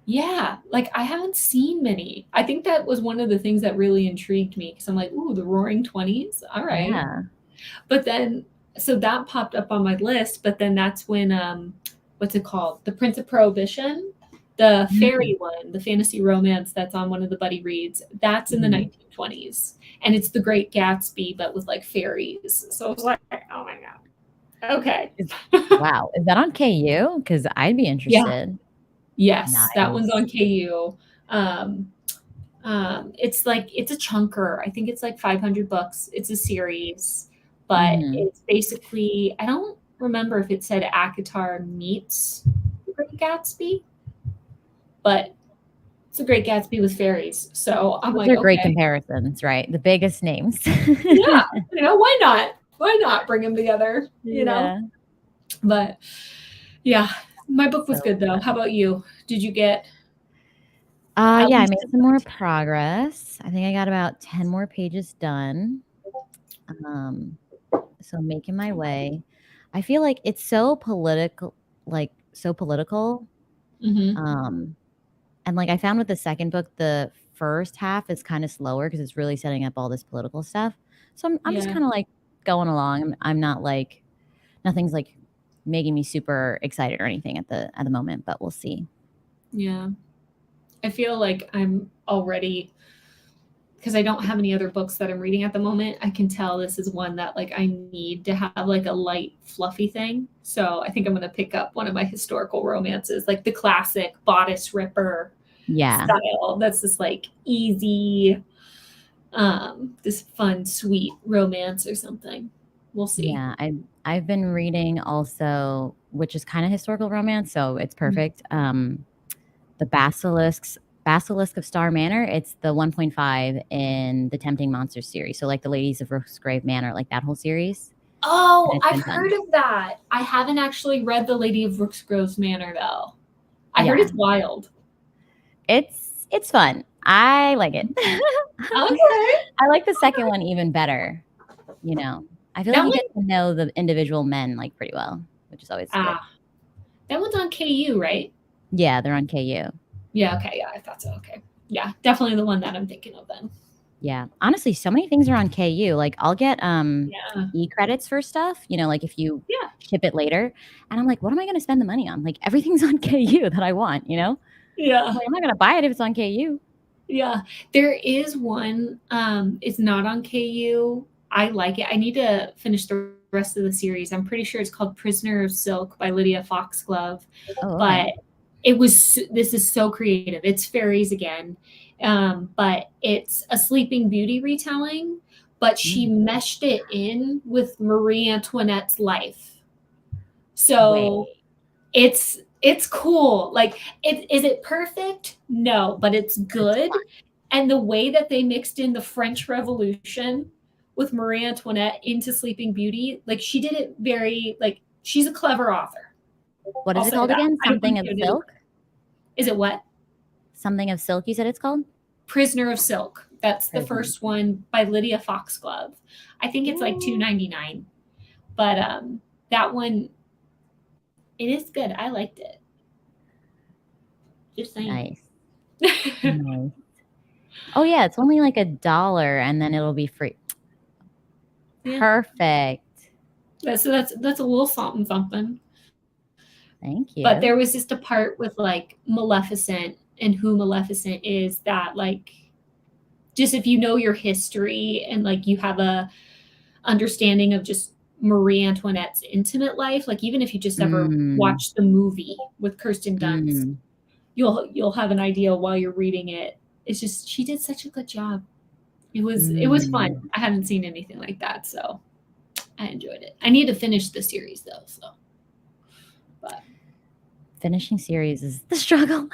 Yeah, like I haven't seen many. I think that was one of the things that really intrigued me because I'm like, ooh, the Roaring 20s. All right. Yeah. But then, so that popped up on my list. But then that's when, what's it called? The Prince of Prohibition, the fairy one, the fantasy romance that's on one of the buddy reads. That's in the 1920s. And it's The Great Gatsby, but with like fairies. So I was like, oh my God. Okay. Wow. Is that on KU? Because I'd be interested. Yeah. Yes, nice. That one's on KU. It's like, it's a chunker. I think it's like 500 bucks. It's a series, but it's basically, I don't remember if it said ACOTAR meets The Great Gatsby, but it's a Great Gatsby with fairies. So I'm like, those are great comparisons, right? The biggest names. Yeah, you know, why not? Why not bring them together? You know, but yeah. My book was good though. How about you? Did you get? Yeah, I made some more progress. I think I got about 10 more pages done. So making my way. I feel like it's so political, and like I found with the second book, the first half is kind of slower because it's really setting up all this political stuff. So I'm just kind of like going along. I'm not like, nothing's like making me super excited or anything at the moment, but we'll see. Yeah. I feel like I'm already, because I don't have any other books that I'm reading at the moment, I can tell this is one that like I need to have like a light, fluffy thing. So I think I'm going to pick up one of my historical romances, like the classic Bodice Ripper style. That's just like easy, this fun, sweet romance or something. We'll see. Yeah, I've been reading also, which is kind of historical romance, so it's perfect. The Basilisk of Star Manor. It's the 1.5 in the Tempting Monsters series. So like the Ladies of Rooksgrave Manor, like that whole series. Oh, I've heard of that. I haven't actually read The Lady of Rooksgrove Manor though. I heard it's wild. It's fun. I like it. Okay. I like the second one even better. You know, I feel like you get to know the individual men like pretty well, which is always good. That one's on KU, right? Yeah, they're on KU. Yeah, okay. Yeah, I thought so. Okay. Yeah, definitely the one that I'm thinking of then. Yeah. Honestly, so many things are on KU. Like I'll get e-credits for stuff, you know, like if you ship it later. And I'm like, what am I going to spend the money on? Like everything's on KU that I want, you know? Yeah. I'm not going to buy it if it's on KU. Yeah. There is one, it's not on KU. I like it. I need to finish the rest of the series. I'm pretty sure it's called Prisoner of Silk by Lydia Foxglove. But this is so creative. It's fairies again. But it's a Sleeping Beauty retelling, but she meshed it in with Marie Antoinette's life. So it's cool. Like, is it perfect? No, but it's good. And the way that they mixed in the French Revolution with Marie Antoinette into Sleeping Beauty, like she did it very, like, she's a clever author. What is it called again? Something of Silk? Is it what? Something of Silk, you said it's called? Prisoner of Silk. That's the first one by Lydia Foxglove. I think it's like $2.99. But that one, it is good. I liked it. Just saying. Nice. Oh yeah, it's only like $1 and then it'll be free. Yeah. Perfect. So that's a little something. Thank you. But there was just a part with like Maleficent and who Maleficent is that like just if you know your history and like you have a understanding of just Marie Antoinette's intimate life, like even if you just ever watch the movie with Kirsten Dunst, you'll have an idea while you're reading it. It's just she did such a good job. It was fun. I haven't seen anything like that, so I enjoyed it. I need to finish the series though, so but finishing series is the struggle.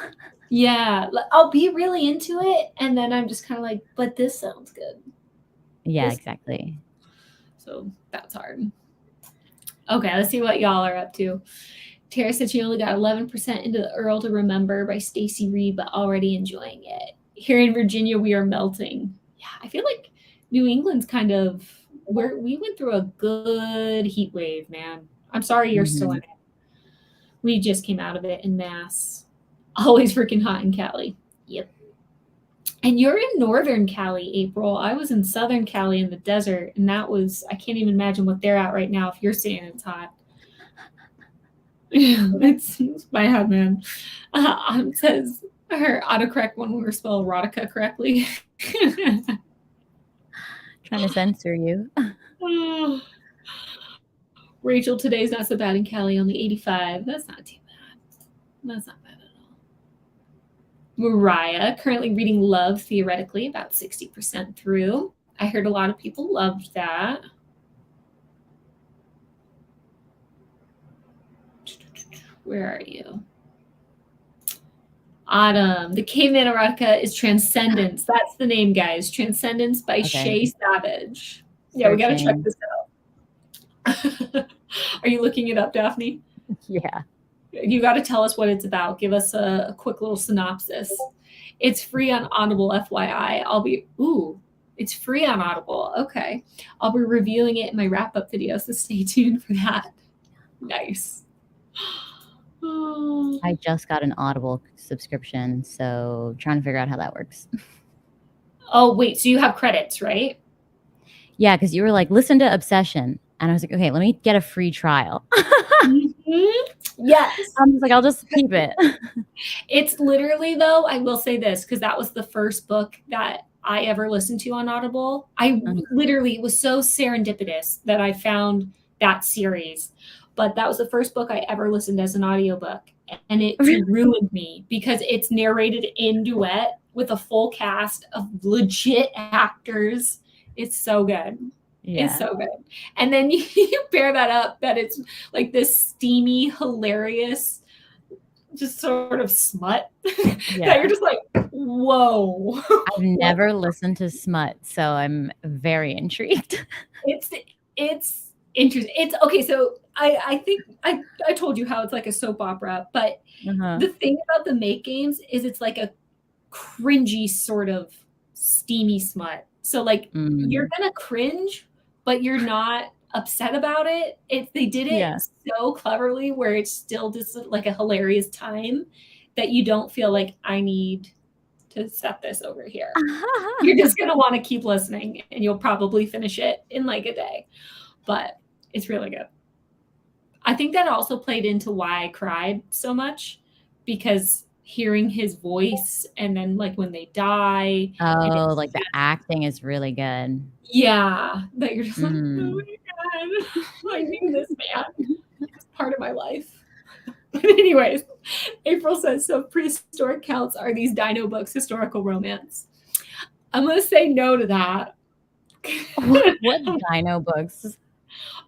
Yeah, I'll be really into it, and then I'm just kind of like, but this sounds good. Yeah, exactly. So that's hard. Okay, let's see what y'all are up to. Tara said she only got 11% into The Earl to Remember by Stacey Reed, but already enjoying it. Here in Virginia, we are melting. Yeah, I feel like New England's kind of we went through a good heat wave, man. I'm sorry you're still in it. We just came out of it in mass. Always freaking hot in Cali. Yep. And you're in northern Cali, April. I was in southern Cali in the desert, and that was, I can't even imagine what they're at right now if you're saying it's hot. It's my head, man. Says her autocorrect one will spell erotica correctly. Trying to censor you. Rachel, today's not so bad in Cali, only 85. That's not too bad. That's not bad at all. Mariah, currently reading Love Theoretically, about 60% through. I heard a lot of people loved that. Where are you? Autumn. The Caveman Erotica is Transcendence. That's the name, guys. Transcendence by Shay Savage. Yeah, we got to check this out. Are you looking it up, Daphne? Yeah. You got to tell us what it's about. Give us a quick little synopsis. It's free on Audible, FYI. It's free on Audible. Okay. I'll be reviewing it in my wrap-up video, so stay tuned for that. Nice. I just got an Audible subscription, so trying to figure out how that works. Oh, wait. So you have credits, right? Yeah, because you were like, listen to Obsession. And I was like, okay, let me get a free trial. Yes. I'm just like, I'll just keep it. It's literally, though, I will say this, because that was the first book that I ever listened to on Audible. Literally, it was so serendipitous that I found that series. But that was the first book I ever listened as an audiobook. And it ruined me because it's narrated in duet with a full cast of legit actors. It's so good. Yeah. It's so good. And then you pair that up that it's like this steamy, hilarious, just sort of smut that you're just like, whoa. I've never listened to smut, so I'm very intrigued. It's interesting. It's okay. So I think I told you how it's like a soap opera, but the thing about the Make Games is it's like a cringy sort of steamy smut. So like you're gonna cringe, but you're not upset about it. They did it so cleverly where it's still just like a hilarious time that you don't feel like I need to set this over here. You're just gonna want to keep listening, and you'll probably finish it in like a day. But it's really good. I think that also played into why I cried so much, because hearing his voice and then like when they die. Oh, like the acting is really good. Yeah. That you're just like, oh my God, I knew this man. It's part of my life. But anyways, April says, so prehistoric counts are these dino books historical romance? I'm going to say no to that. What dino books?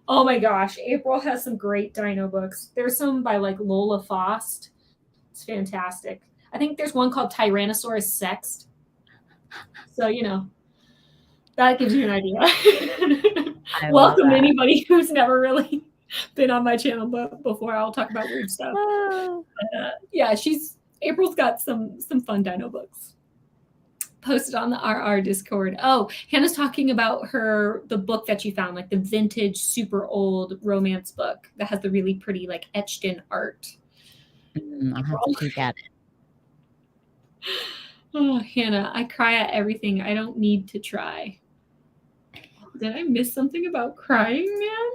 Oh my gosh, April has some great dino books. There's some by like Lola Faust. It's fantastic. I think there's one called Tyrannosaurus Sexed. So, that gives you an idea. Welcome anybody who's never really been on my channel before. I'll talk about weird stuff. But, yeah, April's got some fun dino books. Posted on the RR Discord. Oh, Hannah's talking about the book that you found, like the vintage, super old romance book that has the really pretty, like etched in art. I'll have to peek at it. Oh, Hannah, I cry at everything. I don't need to try. Did I miss something about crying, man?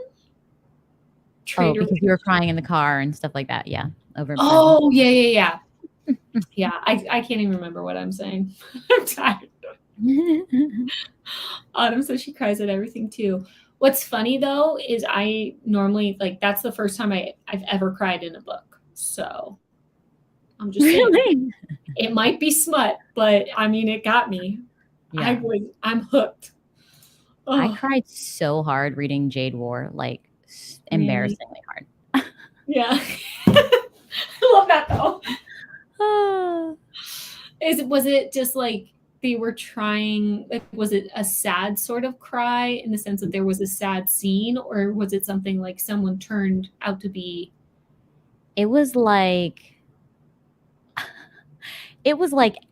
Because you were crying in the car and stuff like that. Yeah. Oh, yeah. Yeah, I can't even remember what I'm saying. I'm tired. Autumn says she cries at everything too. What's funny though is I normally like that's the first time I've ever cried in a book. So I'm just saying Really? it might be smut, but I mean it got me. Yeah. I'm hooked. I Oh, cried so hard reading Jade War, like really? embarrassingly hard. Yeah. I love that though. Ah. Was it just like they were trying like was it a sad sort of cry in the sense that there was a sad scene, or was it something like someone turned out to be It was like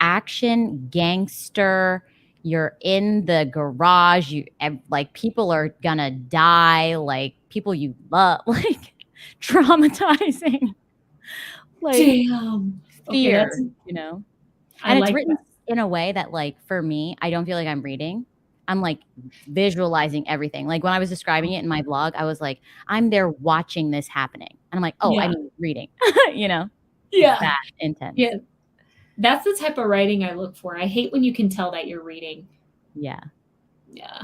action gangster. You're in the garage. Like people are gonna die. Like people you love. Like traumatizing. Like damn? Okay, fear. You know. I And it's like written that. in a way that, like, for me, I don't feel like I'm reading. I'm like visualizing everything. Like when I was describing it in my blog, I was like, I'm there watching this happening. And I'm like, oh, I Yeah. mean reading, you know, Yeah. that intense. Yeah. That's the type of writing I look for. I hate when you can tell that you're reading. Yeah. Yeah.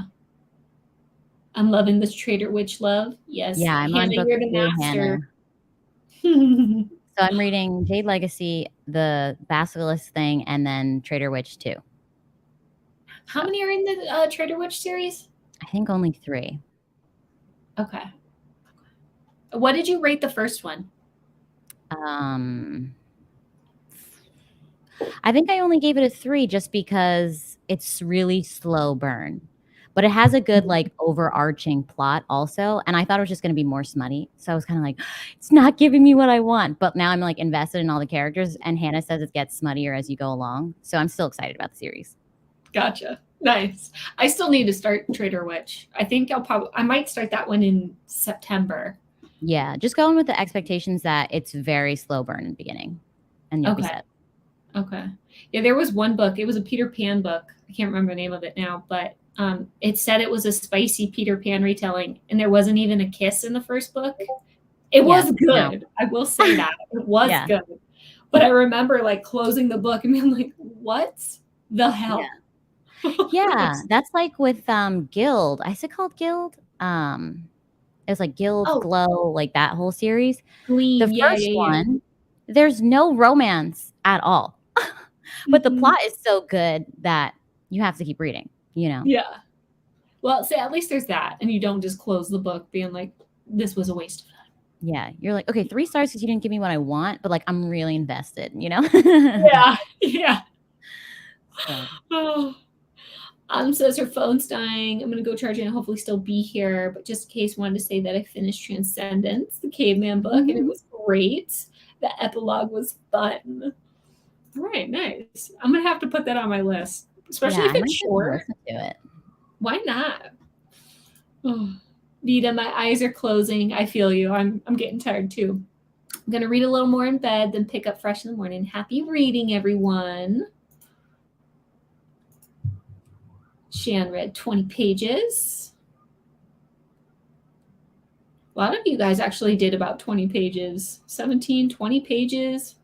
I'm loving this Trader Witch love. Yes. Yeah. I'm on Hannah, book you're the 2, master. Hannah. So I'm reading Jade Legacy, the Basilisk thing, and then Trader Witch 2. How many are in the Trader Witch series? I think only 3. Okay. What did you rate the first one? I think I only gave it a 3 just because it's really slow burn. But it has a good, like, overarching plot also, and I thought it was just gonna be more smutty, so I was kinda like, "It's not giving me what I want," but now I'm, like, invested in all the characters, and Hannah says it gets smuttier as you go along, so I'm still excited about the series. Gotcha. Nice. I still need to start Trader Witch. I think I might start that one in September. Yeah, just go in with the expectations that it's very slow burn in the beginning, and you'll be set. Okay. Yeah, there was one book. It was a Peter Pan book. I can't remember the name of it now, but it said it was a spicy Peter Pan retelling, and there wasn't even a kiss in the first book. It was good. I will say that. It was good. But I remember like closing the book and being like, what the hell? Yeah, that's like with Guild. I said called Guild. It was like Guild, Glow, like that whole series. Gleam, The first one, there's no romance at all. But the plot is so good that you have to keep reading, you know? Yeah. Well, say at least there's that, and you don't just close the book being like, this was a waste of time. Yeah, you're like, okay, 3 stars because you didn't give me what I want, but like I'm really invested, you know? Yeah. So. Oh. Says her phone's dying. I'm gonna go charge it and hopefully still be here. But just in case, wanted to say that I finished Transcendence, the caveman book, and it was great. The epilogue was fun. All right, nice. I'm gonna have to put that on my list, especially if it's short. Listen to it. Why not? Oh, Vita, my eyes are closing. I feel you. I'm getting tired too. I'm gonna read a little more in bed, then pick up fresh in the morning. Happy reading, everyone. Shan read 20 pages. A lot of you guys actually did about 20 pages. 17, 20 pages.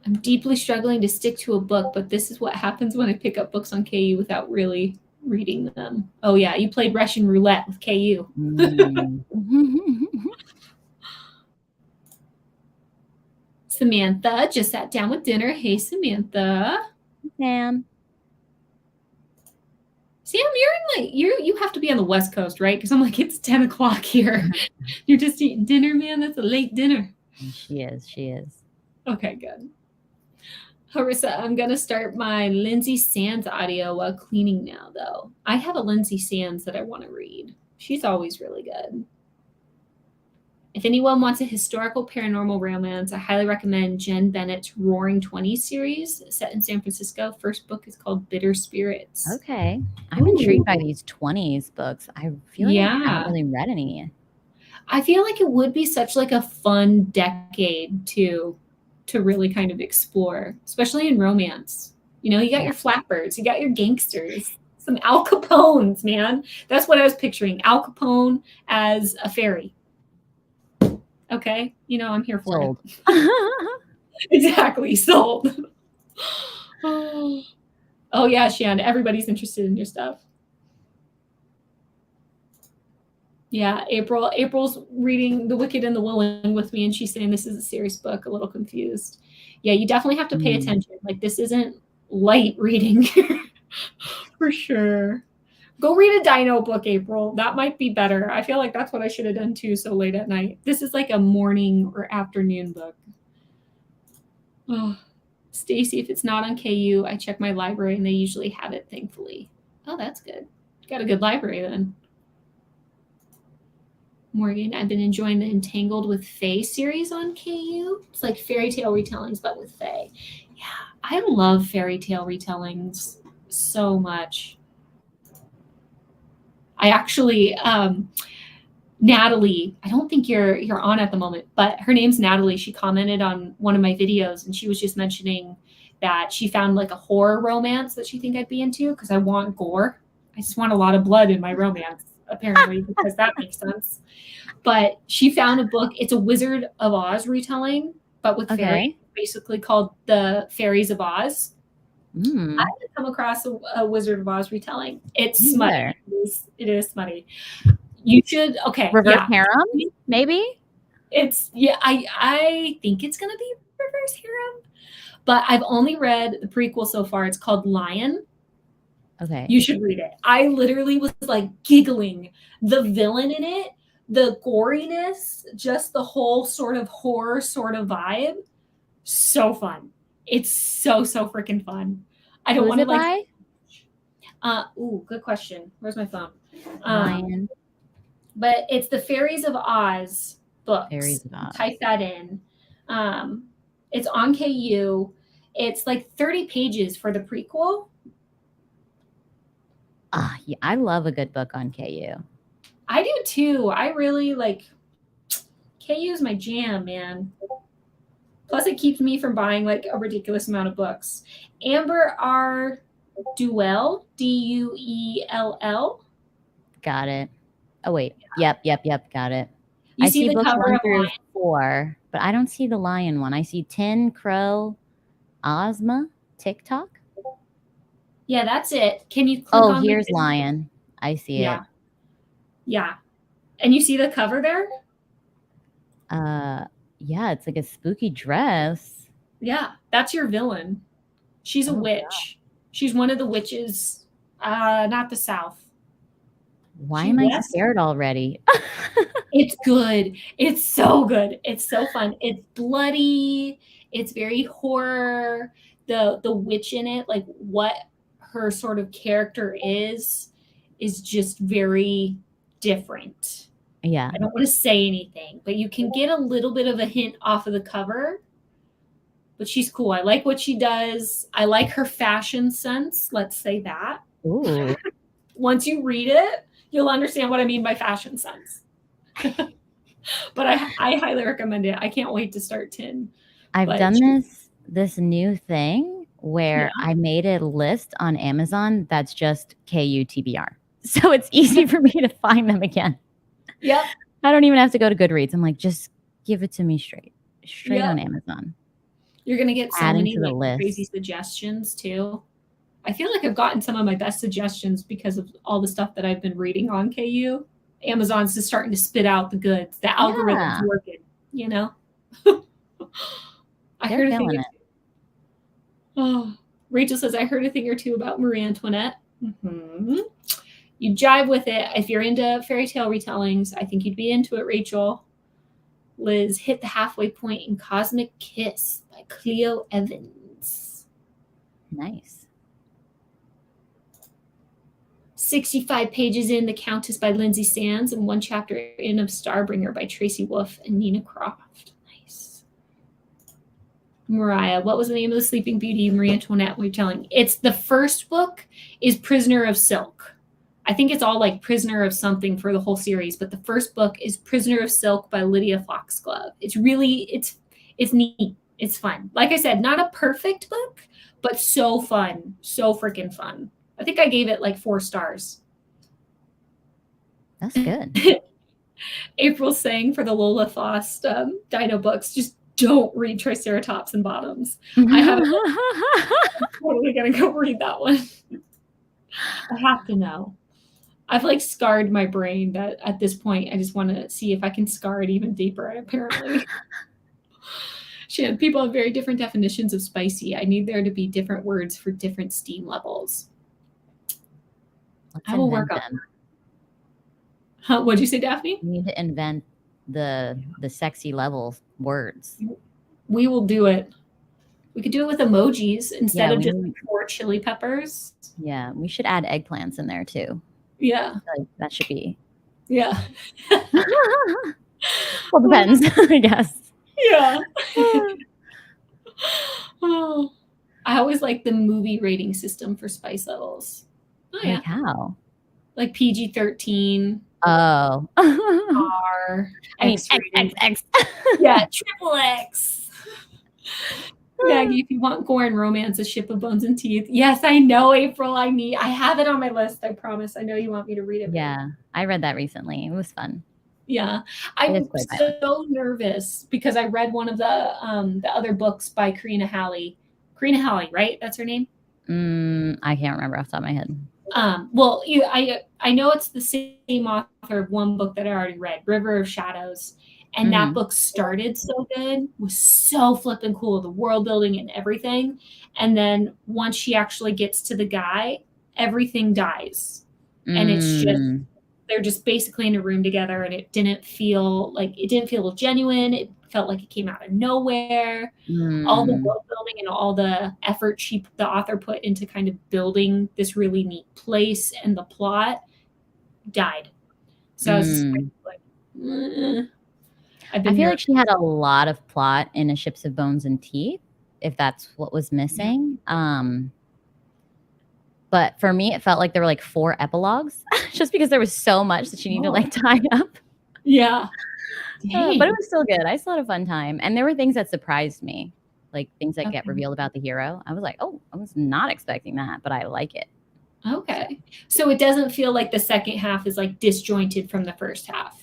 I'm deeply struggling to stick to a book, but this is what happens when I pick up books on KU without really reading them. Oh yeah, you played Russian roulette with KU. Samantha just sat down with dinner. Hey, Samantha. Sam. Sam, you're in like you have to be on the West Coast, right? Because I'm like, it's 10 o'clock here. You're just eating dinner, man. That's a late dinner. She is. Okay, good. Harissa, I'm gonna start my Lindsay Sands audio while cleaning now, though. I have a Lindsay Sands that I want to read. She's always really good. If anyone wants a historical paranormal romance, I highly recommend Jen Bennett's Roaring Twenties series, set in San Francisco. First book is called Bitter Spirits. Okay. I'm intrigued by these 20s books. I feel like I haven't really read any. I feel like it would be such like a fun decade to really kind of explore, especially in romance. You know, you got your flappers, you got your gangsters, some Al Capones, man. That's what I was picturing. Al Capone as a fairy. Okay, you know, I'm here for it. Exactly. Sold. Oh. Oh yeah, Shan. Everybody's interested in your stuff. Yeah, April's reading The Wicked and the Willing with me, and she's saying this is a serious book, a little confused. Yeah, you definitely have to pay attention. Like, this isn't light reading for sure. Go read a dino book, April. That might be better. I feel like that's what I should have done too, so late at night. This is like a morning or afternoon book. Oh, Stacy, if it's not on KU, I check my library and they usually have it, thankfully. Oh, that's good. Got a good library then. Morgan, I've been enjoying the Entangled with Fae series on KU. It's like fairy tale retellings, but with Fae. Yeah, I love fairy tale retellings so much. I actually, Natalie, I don't think you're on at the moment, but her name's Natalie. She commented on one of my videos and she was just mentioning that she found like a horror romance that she think I'd be into because I want gore. I just want a lot of blood in my romance, apparently, because that makes sense. But she found a book. It's a Wizard of Oz retelling, but with fairies, basically called The Fairies of Oz. I haven't come across a Wizard of Oz retelling. It's smutty. It is smutty. You should, okay. Reverse harem, maybe? It's, yeah, I think it's going to be reverse harem. But I've only read the prequel so far. It's called Lion. Okay. You should read it. I literally was like giggling. The villain in it, the goriness, just the whole sort of horror sort of vibe. So fun. It's so freaking fun. I don't want to like. Good question. Where's my phone? Lion. But it's the Fairies of Oz books. Fairies of Oz. Type that in. It's on KU. It's like 30 pages for the prequel. Yeah, I love a good book on KU. I do too. I really like KU is my jam, man. Plus, it keeps me from buying like a ridiculous amount of books. Amber R. Duell, Duell. Got it. Oh wait, yep, got it. I see the cover of 1 through 4, but I don't see the lion one. I see Tin, Crow, Ozma, TikTok. Yeah, that's it. Can you click on here's lion. I see it. Yeah. And you see the cover there? Yeah, it's like a spooky dress. Yeah, that's your villain. She's a witch. God. She's one of the witches, not the South. Why am I scared already? It's good. It's so good. It's so fun. It's bloody. It's very horror. The witch in it, like what her sort of character is just very different. Yeah. I don't want to say anything, but you can get a little bit of a hint off of the cover. But she's cool. I like what she does. I like her fashion sense. Let's say that. Ooh. Once you read it, you'll understand what I mean by fashion sense. But I highly recommend it. I can't wait to start Tin. I've done this new thing where I made a list on Amazon that's just KU TBR. So it's easy for me to find them again. Yep. I don't even have to go to Goodreads. I'm like, just give it to me straight on Amazon. You're going to get so many like, crazy suggestions too. I feel like I've gotten some of my best suggestions because of all the stuff that I've been reading on KU. Amazon's just starting to spit out the goods. The algorithm's working, you know? I heard a thing. Rachel says, I heard a thing or two about Marie Antoinette. Mm-hmm. You jive with it. If you're into fairy tale retellings, I think you'd be into it, Rachel. Liz, hit the halfway point in Cosmic Kiss by Cleo Evans. Nice. 65 pages in, The Countess by Lindsay Sands, and 1 chapter in of Starbringer by Tracy Wolff and Nina Croft. Nice. Mariah, what was the name of the Sleeping Beauty Marie Antoinette retelling? It's the first book is Prisoner of Silk. I think it's all like Prisoner of something for the whole series, but the first book is Prisoner of Silk by Lydia Foxglove. It's really, it's neat. It's fun. Like I said, not a perfect book, but so fun. So freaking fun. I think I gave it like 4 stars. That's good. April's saying for the Lola Faust Dino books, just don't read Triceratops and Bottoms. I have I'm totally gonna go read that one. I have to know. I've like scarred my brain that at this point I just want to see if I can scar it even deeper. Apparently, shit, people have very different definitions of spicy. I need there to be different words for different steam levels. Let's I will work on them. Huh, what'd you say, Daphne? We need to invent the sexy level words. We will do it. We could do it with emojis instead of just 4 chili peppers. Yeah, we should add eggplants in there too. Yeah, like, that should be. Yeah. Well, depends, I guess. Yeah. Oh, I always like the movie rating system for spice levels. Oh yeah. Like how? Like PG-13. Oh. R. I mean X. Yeah, triple X. Maggie, if you want gore and romance, A Ship of Bones and Teeth. Yes, I know, April. I have it on my list. I promise. I know you want me to read it. Yeah, I read that recently. It was fun. Yeah, I'm so nervous because I read one of the other books by Karina Halley. Karina Halley, right? That's her name. I can't remember off the top of my head. Well, I know it's the same author of one book that I already read, River of Shadows. And that book started so good, was so flippin' cool, the world building and everything. And then once she actually gets to the guy, everything dies. And it's just, they're just basically in a room together, and it didn't feel genuine. It felt like it came out of nowhere. All the world building and all the effort the author put into kind of building this really neat place and the plot died. So I was just like, I feel like she had a lot of plot in A Ship of Bones and Teeth, if that's what was missing. But for me, it felt like there were like 4 epilogues just because there was so much that she needed to like tie up. Yeah. But it was still good. I still had a fun time. And there were things that surprised me, like things that get revealed about the hero. I was like, oh, I was not expecting that, but I like it. Okay. So it doesn't feel like the second half is like disjointed from the first half.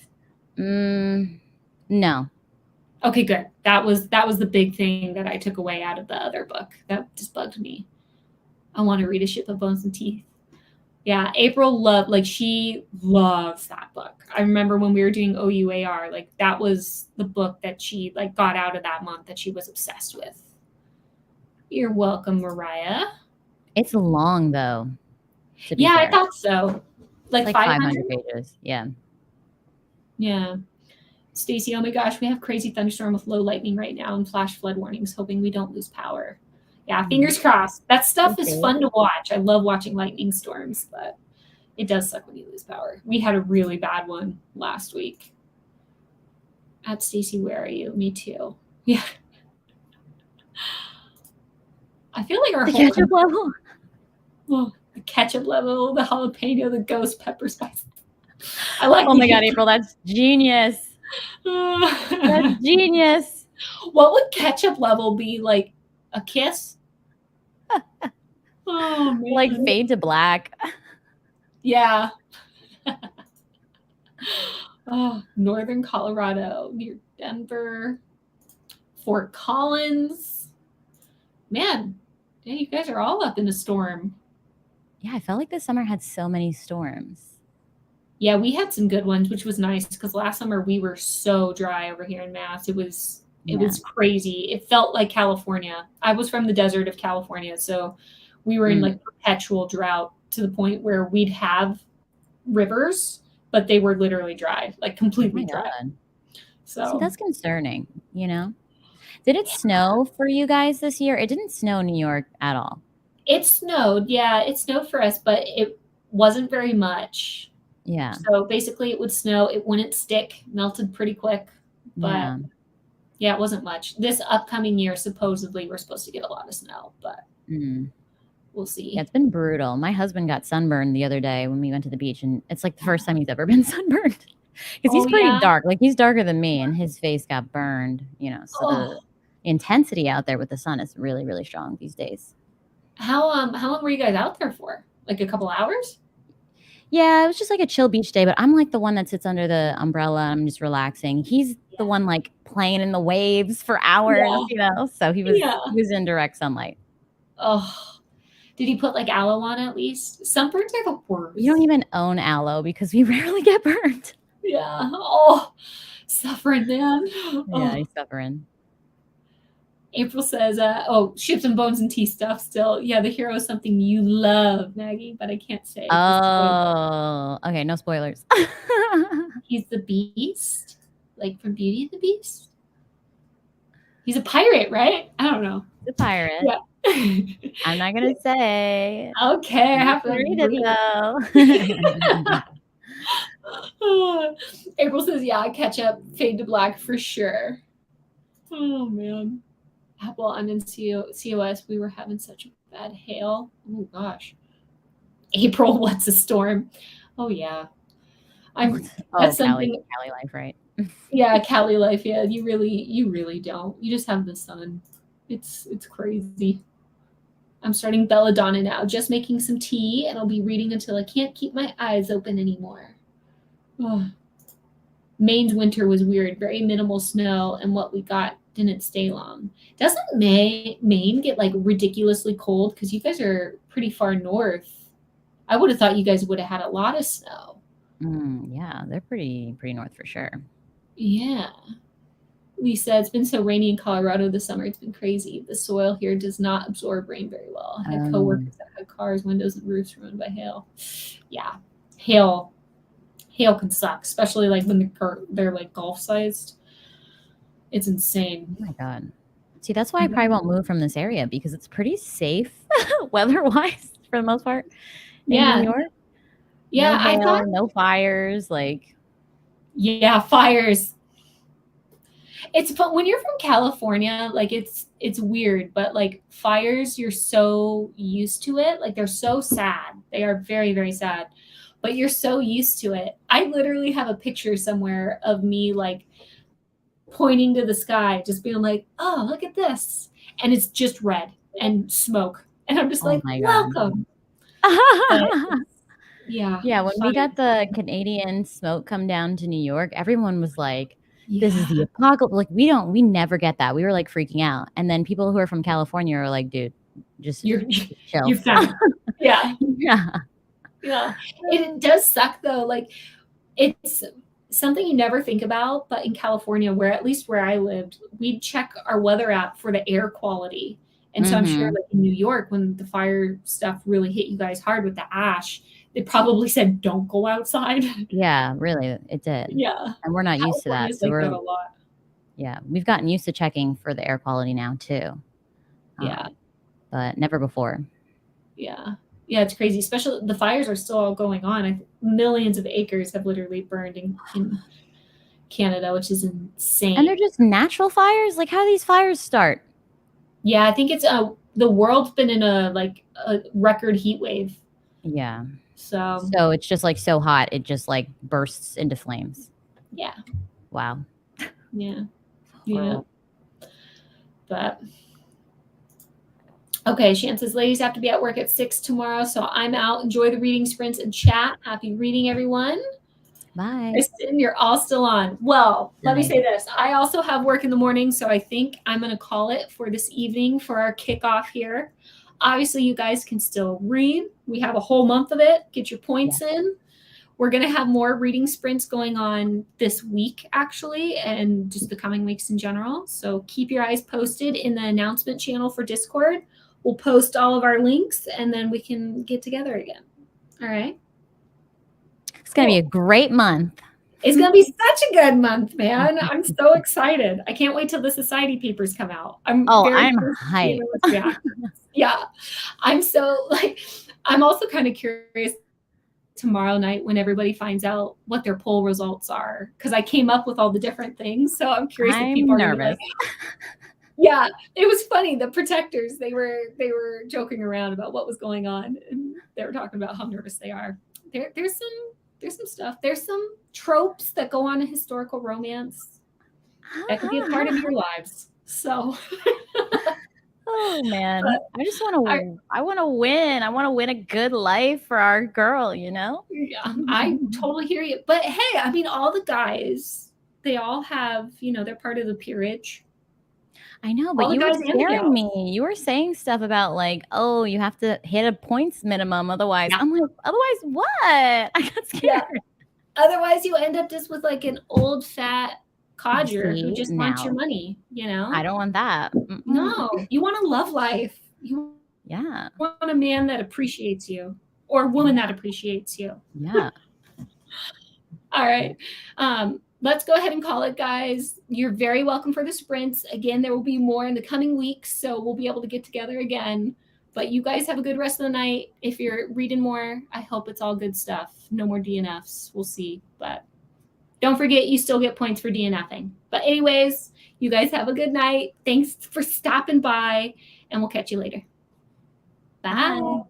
No. Okay, good. That was the big thing that I took away out of the other book. That just bugged me. I want to read A Ship of Bones and Teeth. Yeah, April she loves that book. I remember when we were doing OUAR, like that was the book that she like got out of that month that she was obsessed with. You're welcome, Mariah. It's long though. Yeah, fair. I thought so. Like 500 pages. Yeah. Yeah. Stacy, oh my gosh, we have crazy thunderstorm with low lightning right now and flash flood warnings, hoping we don't lose power. Yeah, fingers crossed. That stuff is fun to watch. I love watching lightning storms, but it does suck when you lose power. We had a really bad one last week. At Stacy, where are you? Me too. Yeah. I feel like our ketchup level. Oh, the ketchup level, the jalapeno, the ghost pepper spice. I like. Oh my God, April, that's genius. That's genius. What would ketchup level be like? A kiss? Oh man. Like fade to black. Yeah. Oh, Northern Colorado near Denver. Fort Collins. Man, yeah, you guys are all up in a storm. Yeah, I felt like this summer had so many storms. Yeah, we had some good ones, which was nice because last summer we were so dry over here in Mass. It was crazy. It felt like California. I was from the desert of California, so we were in like perpetual drought to the point where we'd have rivers, but they were literally dry, like completely dry. So see, that's concerning, you know? Did it snow for you guys this year? It didn't snow in New York at all. It snowed. Yeah, it snowed for us, but it wasn't very much. Yeah. So basically it would snow. It wouldn't stick, melted pretty quick, but yeah, it wasn't much. This upcoming year, supposedly, we're supposed to get a lot of snow, but we'll see. Yeah, it's been brutal. My husband got sunburned the other day when we went to the beach, and it's like the first time he's ever been sunburned. Because he's pretty dark. Like, he's darker than me, and his face got burned, you know. So the intensity out there with the sun is really, really strong these days. How long were you guys out there for? Like a couple hours? Yeah, it was just like a chill beach day, but I'm like the one that sits under the umbrella. I'm just relaxing. He's the one like playing in the waves for hours, you know? So he was in direct sunlight. Oh, did he put like aloe on at least? Sunburns are the worst. We don't even own aloe because we rarely get burned. Yeah. Oh, suffering, man. Yeah, he's suffering. April says, ships and bones and tea stuff still. Yeah, the hero is something you love, Maggie, but I can't say. Oh, okay, no spoilers. He's the Beast, like from Beauty and the Beast. He's a pirate, right? I don't know. He's a pirate. Yeah. I'm not gonna say. Okay, I have to read it though. April says, yeah, catch up, fade to black for sure. Oh man. Apple, I'm in COS. We were having such a bad hail. Oh gosh. April, what's a storm? Oh yeah. That's something. Cali life, right? Yeah, Cali life. Yeah, you really don't. You just have the sun. It's crazy. I'm starting belladonna now. Just making some tea, and I'll be reading until I can't keep my eyes open anymore. Oh. Maine's winter was weird. Very minimal snow, and what we got didn't stay long. Doesn't Maine get like ridiculously cold? Because you guys are pretty far north. I would have thought you guys would have had a lot of snow. Yeah, they're pretty north for sure. Yeah. Lisa, it's been so rainy in Colorado this summer. It's been crazy. The soil here does not absorb rain very well. I had coworkers that had cars, windows, and roofs ruined by hail. Yeah. Hail can suck, especially like when they're like golf sized. It's insane. Oh my God. See, that's why I probably won't move from this area because it's pretty safe weather-wise for the most part in New York. Yeah, no hail, I thought no fires, like. Yeah, fires. But when you're from California, like it's weird, but like fires, you're so used to it. Like they're so sad. They are very, very sad, but you're so used to it. I literally have a picture somewhere of me like pointing to the sky, just being like, oh, look at this. And it's just red and smoke. And I'm just like, welcome. Yeah. Yeah, when we got the Canadian smoke come down to New York, everyone was like, this is the apocalypse. Like we never get that. We were like freaking out. And then people who are from California are like, dude, just chill. You're fine. Yeah. Yeah. Yeah. It does suck though. Like it's something you never think about, but in California, at least where I lived, we'd check our weather app for the air quality. And so I'm sure like in New York, when the fire stuff really hit you guys hard with the ash, they probably said, don't go outside. Yeah, really. It did. Yeah. And we're not used to that. So we're a lot. Yeah. We've gotten used to checking for the air quality now too. Yeah. But never before. Yeah. Yeah, it's crazy. Especially the fires are still all going on. Millions of acres have literally burned in Canada, which is insane. And they're just natural fires? Like how do these fires start? Yeah, I think it's the world's been in a record heat wave. Yeah. So it's just like so hot, it just like bursts into flames. Yeah. Wow. Yeah. Yeah. But okay, Shan says, ladies have to be at work at 6 tomorrow, so I'm out. Enjoy the reading sprints and chat. Happy reading, everyone. Bye. Kristen, you're all still on. Well, let me say this. I also have work in the morning, so I think I'm going to call it for this evening for our kickoff here. Obviously, you guys can still read. We have a whole month of it. Get your points in. We're going to have more reading sprints going on this week, actually, and just the coming weeks in general. So keep your eyes posted in the announcement channel for Discord. We'll post all of our links, and then we can get together again. All right? It's going to be a great month. It's going to be such a good month, man. I'm so excited. I can't wait till the society papers come out. I'm hyped. Yeah. I'm also kind of curious tomorrow night when everybody finds out what their poll results are, because I came up with all the different things. So I'm curious if people are nervous. Yeah, it was funny. The protectors, they were joking around about what was going on, and they were talking about how nervous they are. There's some stuff. There's some tropes that go on in historical romance that could be a part of your lives. So, oh man, I just want to. I want to win. I want to win a good life for our girl. You know. Yeah, I totally hear you. But hey, I mean, all the guys they all have, they're part of the peerage. I know, All but the you were guys and the scaring gals. me. You were saying stuff about like, oh, you have to hit a points minimum, otherwise. Yeah. I'm like, otherwise what? I got scared. Yeah. Otherwise, you end up just with like an old fat codger who See, just wants your now. money, I don't want that. No, you want to love life. You Yeah. want a man that appreciates you, or a woman that appreciates you. Yeah. All right. Let's go ahead and call it, guys. You're very welcome for the sprints. Again, there will be more in the coming weeks, so we'll be able to get together again. But you guys have a good rest of the night. If you're reading more, I hope it's all good stuff. No more DNFs. We'll see. But don't forget, you still get points for DNFing. But anyways, you guys have a good night. Thanks for stopping by, and we'll catch you later. Bye. Bye.